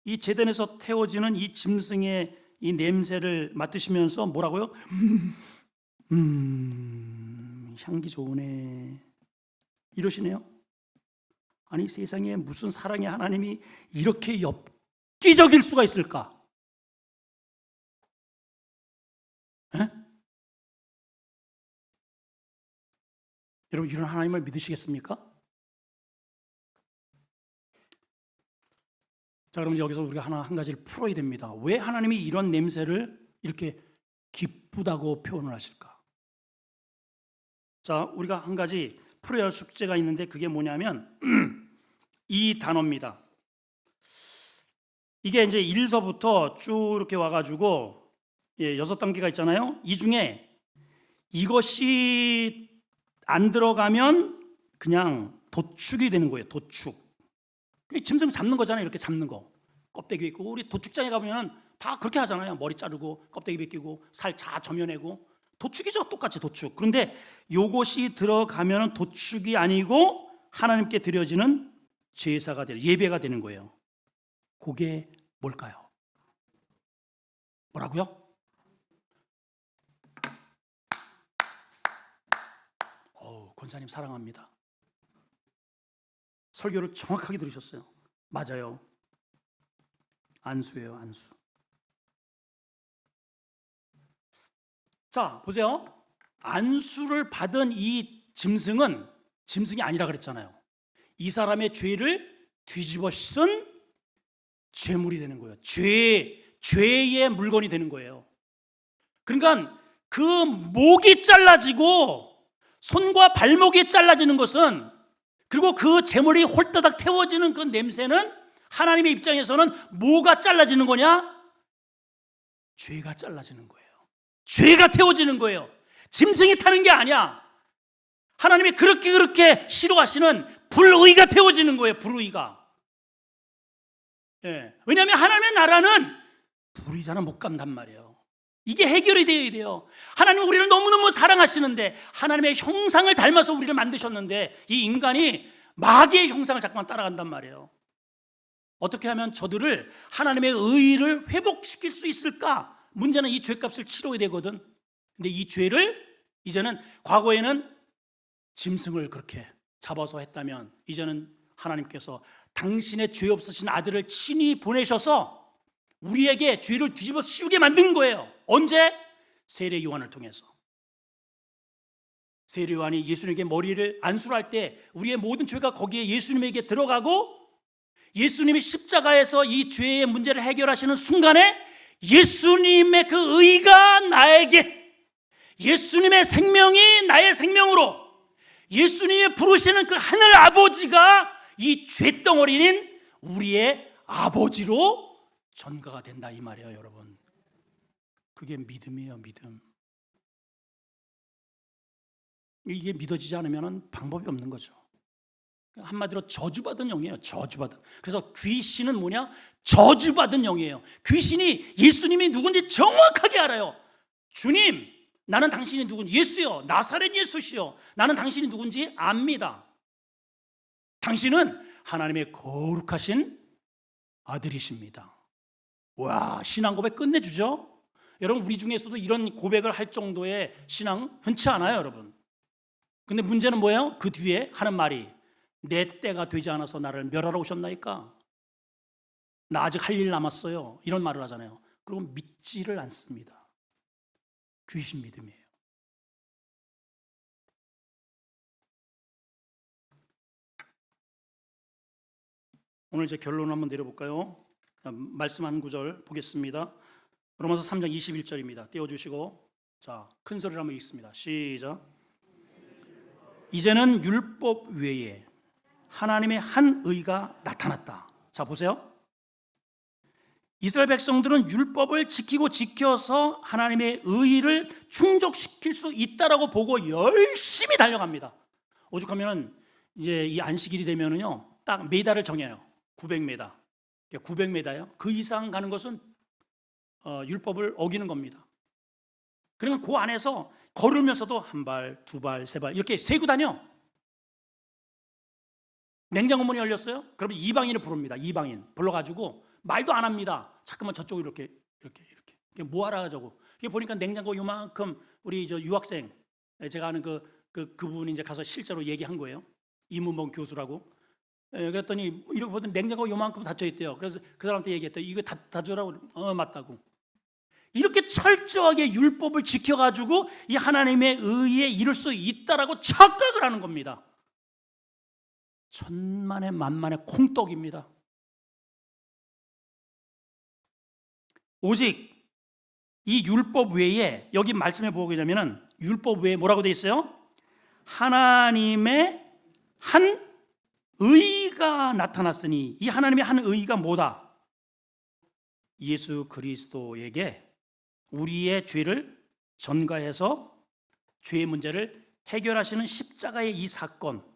이 제단에서 태워지는 이 짐승의 이 냄새를 맡으시면서 뭐라고요? 향기 좋으네 이러시네요. 아니, 세상에 무슨 사랑의 하나님이 이렇게 엽기적일 수가 있을까? 에? 여러분, 이런 하나님을 믿으시겠습니까? 자, 그럼 여기서 우리가 한 가지를 풀어야 됩니다. 왜 하나님이 이런 냄새를 이렇게 기쁘다고 표현을 하실까? 자, 우리가 한 가지 풀어야 할 숙제가 있는데 그게 뭐냐면 이 단어입니다. 이게 이제 1서부터 쭉 이렇게 와가지고 6단계가 있잖아요. 이 중에 이것이 안 들어가면 그냥 도축이 되는 거예요. 도축. 짐승 잡는 거잖아요. 이렇게 잡는 거. 껍데기 벗기고 우리 도축장에 가보면 다 그렇게 하잖아요. 머리 자르고 껍데기 벗기고 살 다 점여내고 도축이죠. 똑같이 도축. 그런데 이것이 들어가면 도축이 아니고 하나님께 드려지는 제사가 되는 예배가 되는 거예요. 그게 뭘까요? 뭐라고요? 권사님 사랑합니다. 설교를 정확하게 들으셨어요. 맞아요. 안수예요, 안수. 자, 보세요. 안수를 받은 이 짐승은 짐승이 아니라 그랬잖아요. 이 사람의 죄를 뒤집어 쓴 죄물이 되는 거예요. 죄의 물건이 되는 거예요. 그러니까 그 목이 잘라지고 손과 발목이 잘라지는 것은, 그리고 그 제물이 홀다닥 태워지는 그 냄새는 하나님의 입장에서는 뭐가 잘라지는 거냐? 죄가 잘라지는 거예요. 죄가 태워지는 거예요. 짐승이 타는 게 아니야. 하나님이 그렇게 싫어하시는 불의가 태워지는 거예요. 불의가. 왜냐하면 하나님의 나라는 불의자는 못 간단 말이에요. 이게 해결이 되어야 돼요. 하나님은 우리를 너무너무 사랑하시는데, 하나님의 형상을 닮아서 우리를 만드셨는데 이 인간이 마귀의 형상을 자꾸만 따라간단 말이에요. 어떻게 하면 저들을 하나님의 의의를 회복시킬 수 있을까? 문제는 이 죄값을 치러야 되거든. 근데 이 죄를 이제는, 과거에는 짐승을 그렇게 잡아서 했다면 이제는 하나님께서 당신의 죄 없으신 아들을 친히 보내셔서 우리에게 죄를 뒤집어 씌우게 만든 거예요. 언제? 세례 요한을 통해서. 세례 요한이 예수님에게 머리를 안수를 할 때 우리의 모든 죄가 거기에 예수님에게 들어가고, 예수님이 십자가에서 이 죄의 문제를 해결하시는 순간에 예수님의 그 의가 나에게, 예수님의 생명이 나의 생명으로, 예수님이 부르시는 그 하늘 아버지가 이 죄덩어리인 우리의 아버지로 전가가 된다 이 말이에요, 여러분. 그게 믿음이에요, 믿음. 이게 믿어지지 않으면 방법이 없는 거죠. 한마디로 저주받은 영이에요. 저주받은. 그래서 귀신은 뭐냐? 저주받은 영이에요. 귀신이 예수님이 누군지 정확하게 알아요. 주님, 나는 당신이 누군지, 예수요, 나사렛 예수시요, 나는 당신이 누군지 압니다. 당신은 하나님의 거룩하신 아들이십니다. 와, 신앙 고백 끝내주죠. 여러분, 우리 중에서도 이런 고백을 할 정도의 신앙 흔치 않아요, 여러분. 근데 문제는 뭐예요? 그 뒤에 하는 말이, 내 때가 되지 않아서 나를 멸하러 오셨나이까? 나 아직 할 일 남았어요. 이런 말을 하잖아요. 그리고 믿지를 않습니다. 귀신 믿음이에요. 오늘 제 결론 한번 내려볼까요? 말씀 한 구절 보겠습니다. 로마서 3장 21절입니다. 띄워주시고, 자, 큰 소리로 한번 읽습니다. 시작. 이제는 율법 외에 하나님의 한 의가 나타났다. 자, 보세요. 이스라엘 백성들은 율법을 지키고 지켜서 하나님의 의를 충족시킬 수 있다라고 보고 열심히 달려갑니다. 오죽하면은 이제 이 안식일이 되면은요, 딱 메달을 정해요. 900m. 900m요. 그 이상 가는 것은 율법을 어기는 겁니다. 그러니까 그 안에서 걸으면서도 한 발, 두 발, 세 발 이렇게 세고 다녀. 냉장고 문이 열렸어요? 그러면 이방인을 부릅니다. 이방인 불러가지고 말도 안 합니다. 잠깐만 저쪽으로 이렇게 뭐하라 하자고. 이게 보니까 냉장고 요만큼 우리 저 유학생 제가 아는 그분이 이제 가서 실제로 얘기한 거예요. 이문봉 교수라고. 그랬더니 이렇게 보더니 냉장고 요만큼 닫혀 있대요. 그래서 그 사람한테 얘기했대. 이거 다 주라고. 맞다고. 이렇게 철저하게 율법을 지켜가지고 이 하나님의 의에 이룰 수 있다라고 착각을 하는 겁니다. 천만의 만만의 콩떡입니다. 오직 이 율법 외에, 여기 말씀해 보게 되면은 율법 외에 뭐라고 되어 있어요? 하나님의 한 의가 나타났으니, 이 하나님의 한 의가 뭐다? 예수 그리스도에게 우리의 죄를 전가해서 죄의 문제를 해결하시는 십자가의 이 사건.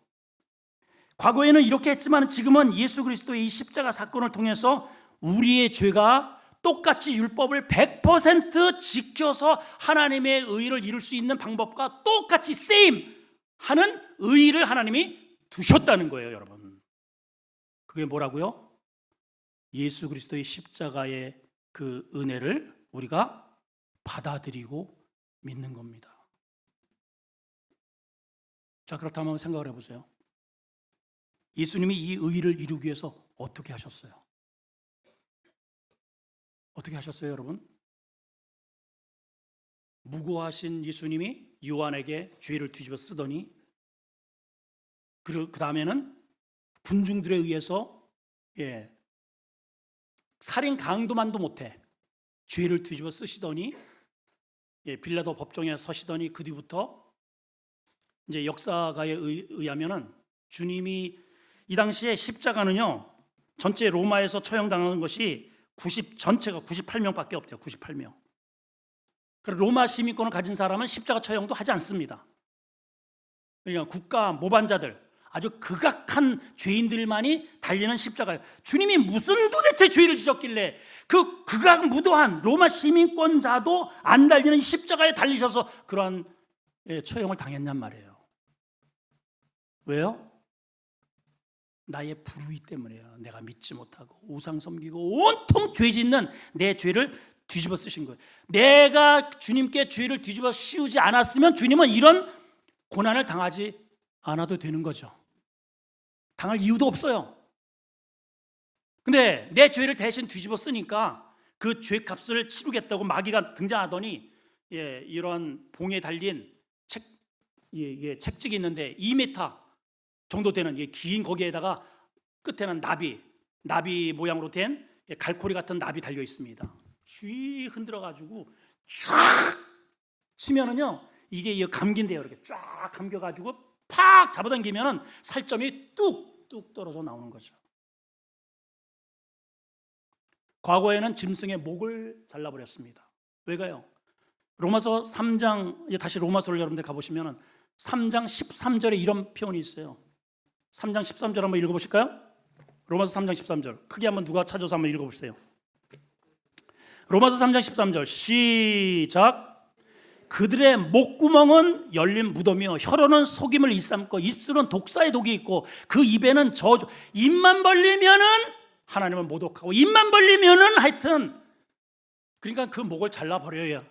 과거에는 이렇게 했지만 지금은 예수 그리스도의 이 십자가 사건을 통해서 우리의 죄가 똑같이 율법을 100% 지켜서 하나님의 의를 이룰 수 있는 방법과 똑같이 same 하는 의를 하나님이 두셨다는 거예요, 여러분. 그게 뭐라고요? 예수 그리스도의 십자가의 그 은혜를 우리가 받아들이고 믿는 겁니다. 자, 그렇다면 한번 생각을 해보세요. 예수님이 이 의를 이루기 위해서 어떻게 하셨어요? 어떻게 하셨어요, 여러분? 무고하신 예수님이 요한에게 죄를 뒤집어 쓰더니, 그 다음에는 군중들에 의해서 살인 강도만도 못해 죄를 뒤집어 쓰시더니, 빌라도 법정에 서시더니, 그 뒤부터 이제 역사가에 의하면은 주님이 이 당시에 십자가는요, 전체 로마에서 처형당하는 것이 전체가 98명밖에 없대요. 98명. 그래서 로마 시민권을 가진 사람은 십자가 처형도 하지 않습니다. 그러니까 국가 모반자들, 아주 극악한 죄인들만이 달리는 십자가예요. 주님이 무슨 도대체 죄를 지셨길래 그 극악무도한 로마 시민권자도 안 달리는 십자가에 달리셔서 그러한 처형을 당했냔 말이에요. 왜요? 나의 불의 때문에요. 내가 믿지 못하고 우상 섬기고 온통 죄 짓는 내 죄를 뒤집어 쓰신 거예요. 내가 주님께 죄를 뒤집어 씌우지 않았으면 주님은 이런 고난을 당하지 않아도 되는 거죠. 당할 이유도 없어요. 근데 내 죄를 대신 뒤집어 쓰니까 그 죄값을 치르겠다고 마귀가 등장하더니 이런 봉에 달린 책찍이 있는데 2m 정도 되는 긴 거기에다가 끝에는 나비 모양으로 된 갈고리 같은 납이 달려 있습니다. 휘 흔들어 가지고 쫙 치면은요, 이게 감긴대요. 이렇게 쫙 감겨 가지고 팍 잡아당기면은 살점이 뚝뚝 떨어져 나오는 거죠. 과거에는 짐승의 목을 잘라버렸습니다. 왜가요? 로마서 3장, 다시 로마서를 여러분들 가보시면은 3장 13절에 이런 표현이 있어요. 3장 13절 한번 읽어보실까요? 로마서 3장 13절 크게 한번 누가 찾아서 한번 읽어보세요. 로마서 3장 13절 시작. 그들의 목구멍은 열린 무덤이요 혀로는 속임을 일삼고 입술은 독사의 독이 있고 그 입에는 저주. 입만 벌리면은 하나님을 모독하고 입만 벌리면은 하여튼 그러니까 그 목을 잘라버려야.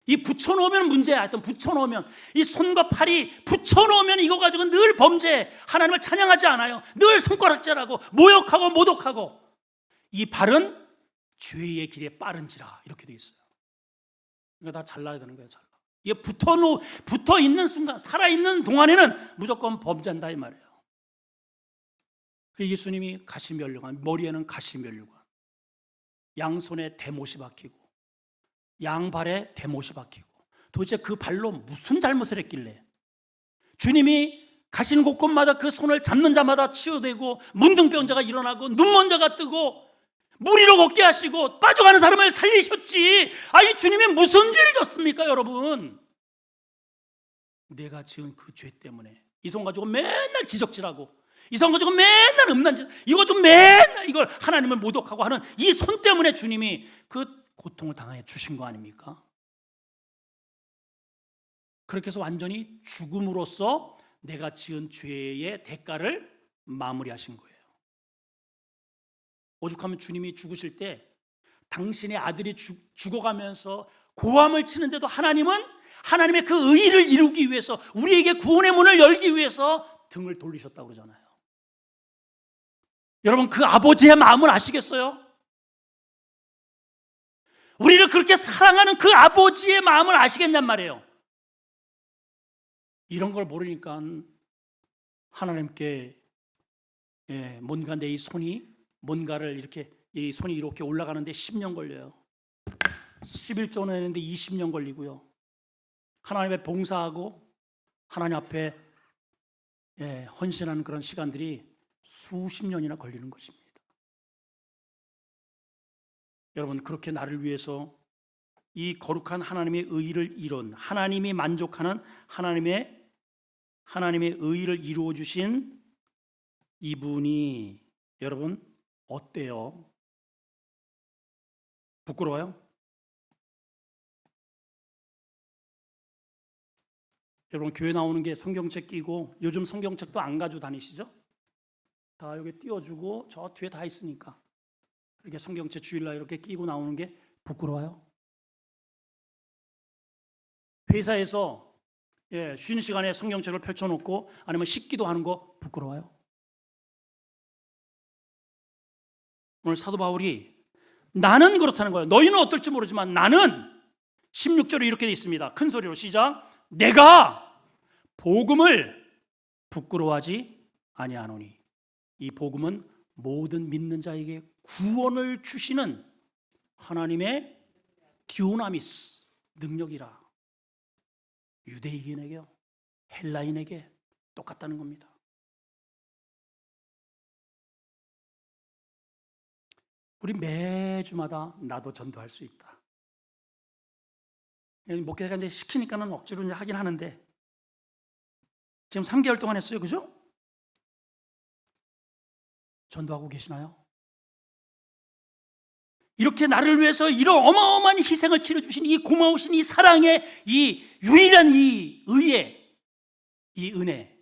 이 붙여놓으면 문제야. 하여튼 붙여놓으면 이 손과 팔이 붙여놓으면 이거 가지고 늘 범죄, 하나님을 찬양하지 않아요. 늘 손가락질하고 모욕하고 모독하고. 이 발은 죄의 길에 빠른지라 이렇게 돼 있어요. 그러니까 다 잘라야 되는 거예요. 잘라. 이게 붙어 있는 순간, 살아 있는 동안에는 무조건 범죄한다 이 말이에요. 그 예수님이 가시면류관, 머리에는 가시면류관, 양손에 대못이 박히고 양발에 대못이 박히고 도대체 그 발로 무슨 잘못을 했길래 주님이 가시는 곳곳마다 그 손을 잡는 자마다 치유되고 문둥병자가 일어나고 눈먼 자가 뜨고 무리로 걷게 하시고 빠져가는 사람을 살리셨지. 이 주님이 무슨 죄를 졌습니까 여러분? 내가 지은 그 죄 때문에 이 손 가지고 맨날 지적질하고 이 손 가지고 맨날 음란 짓, 이거 좀 맨날 이걸 하나님을 모독하고 하는 이 손 때문에 주님이 그 고통을 당해 주신 거 아닙니까? 그렇게 해서 완전히 죽음으로써 내가 지은 죄의 대가를 마무리하신 거예요. 오죽하면 주님이 죽으실 때 당신의 아들이 죽어가면서 고함을 치는데도 하나님은 하나님의 그 의의를 이루기 위해서 우리에게 구원의 문을 열기 위해서 등을 돌리셨다고 그러잖아요. 여러분 그 아버지의 마음을 아시겠어요? 우리를 그렇게 사랑하는 그 아버지의 마음을 아시겠냔 말이에요. 이런 걸 모르니까 하나님께 뭔가 내 이 손이 뭔가를 이렇게 이 손이 이렇게 올라가는데 10년 걸려요. 11조 내는데 20년 걸리고요. 하나님의 봉사하고 하나님 앞에 헌신하는 그런 시간들이 수십 년이나 걸리는 것입니다. 여러분 그렇게 나를 위해서 이 거룩한 하나님의 의의를 이룬 하나님이 만족하는 하나님의 의의를 이루어 주신 이분이 여러분 어때요? 부끄러워요? 여러분 교회 나오는 게 성경책 끼고 요즘 성경책도 안 가지고 다니시죠? 다 여기 띄워주고 저 뒤에 다 있으니까 이렇게 성경책 주일날 이렇게 끼고 나오는 게 부끄러워요? 회사에서 쉬는 시간에 성경책을 펼쳐놓고 아니면 식기도 하는 거 부끄러워요? 오늘 사도 바울이 나는 그렇다는 거예요. 너희는 어떨지 모르지만 나는 16절에 이렇게 되어 있습니다. 큰 소리로 시작. 내가 복음을 부끄러워하지 아니하노니. 이 복음은 모든 믿는 자에게 구원을 주시는 하나님의 디오나미스 능력이라. 유대인에게요 헬라인에게 똑같다는 겁니다. 우리 매주마다 나도 전도할 수 있다. 목회자가 이제 시키니까는 억지로 이제 하긴 하는데 지금 3개월 동안 했어요, 그죠? 전도하고 계시나요? 이렇게 나를 위해서 이런 어마어마한 희생을 치러주신 이 고마우신 이 사랑의 이 유일한 이 의의 이 은혜,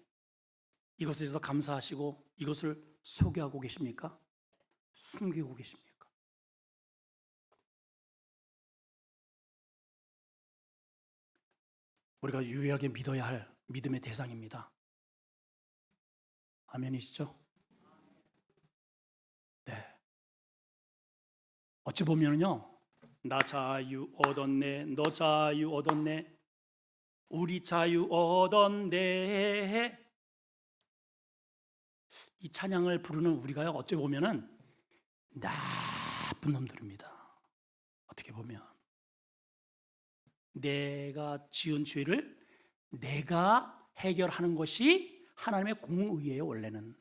이것에 대해서 감사하시고 이것을 소개하고 계십니까? 숨기고 계십니까? 우리가 유일하게 믿어야 할 믿음의 대상입니다. 아멘이시죠? 네. 어찌 보면요, 나 자유 얻었네, 너 자유 얻었네, 우리 자유 얻었네. 이 찬양을 부르는 우리가요, 어찌 보면은 나쁜 놈들입니다. 어떻게 보면 내가 지은 죄를 내가 해결하는 것이 하나님의 공의예요. 원래는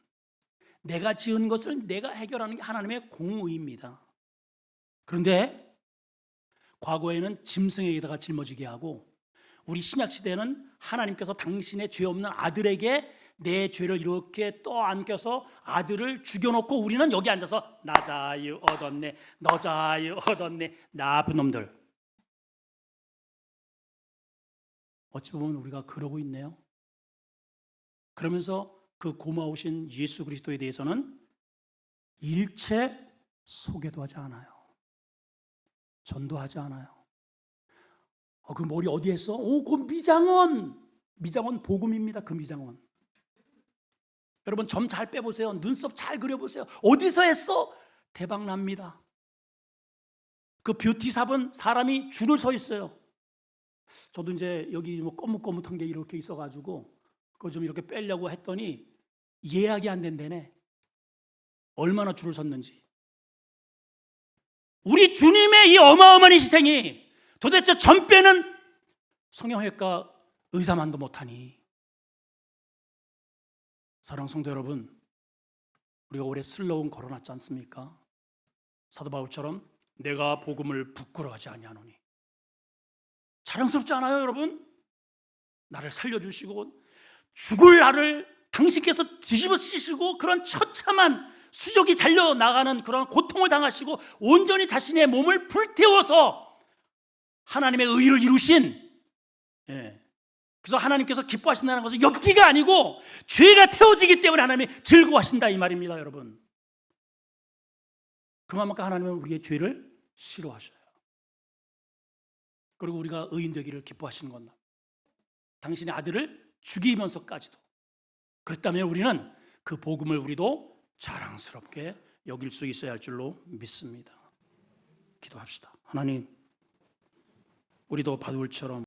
내가 지은 것을 내가 해결하는 게 하나님의 공의입니다. 그런데 과거에는 짐승에게다가 짊어지게 하고 우리 신약 시대는 하나님께서 당신의 죄 없는 아들에게 내 죄를 이렇게 떠안겨서 아들을 죽여놓고 우리는 여기 앉아서 나 자유 얻었네, 너 자유 얻었네, 나쁜 놈들. 어찌 보면 우리가 그러고 있네요. 그러면서 그 고마우신 예수 그리스도에 대해서는 일체 소개도 하지 않아요. 전도하지 않아요. 그 머리 어디 했어? 그 미장원 복음입니다. 그 미장원. 여러분 점 잘 빼보세요. 눈썹 잘 그려보세요. 어디서 했어? 대박 납니다. 그 뷰티샵은 사람이 줄을 서 있어요. 저도 이제 여기 뭐 꼬뭇꼬뭇한 게 이렇게 있어가지고 그거 좀 이렇게 빼려고 했더니 예약이 안 된다네. 얼마나 줄을 섰는지. 우리 주님의 이 어마어마한 희생이 도대체 점 빼는 성형외과 의사만도 못하니. 사랑하는 성도 여러분, 우리가 올해 슬로건 걸어놨지 않습니까? 사도 바울처럼 내가 복음을 부끄러워하지 아니하노니. 자랑스럽지 않아요, 여러분? 나를 살려주시고 죽을 나를 당신께서 뒤집어 쓰시고 그런 처참한 수족이 잘려나가는 그런 고통을 당하시고 온전히 자신의 몸을 불태워서 하나님의 의를 이루신, 그래서 하나님께서 기뻐하신다는 것은 엽기가 아니고 죄가 태워지기 때문에 하나님이 즐거워하신다 이 말입니다, 여러분. 그만큼 하나님은 우리의 죄를 싫어하셔요. 그리고 우리가 의인 되기를 기뻐하시는 건 당신의 아들을 죽이면서까지도. 그렇다면 우리는 그 복음을 우리도 자랑스럽게 여길 수 있어야 할 줄로 믿습니다. 기도합시다. 하나님, 우리도 바울처럼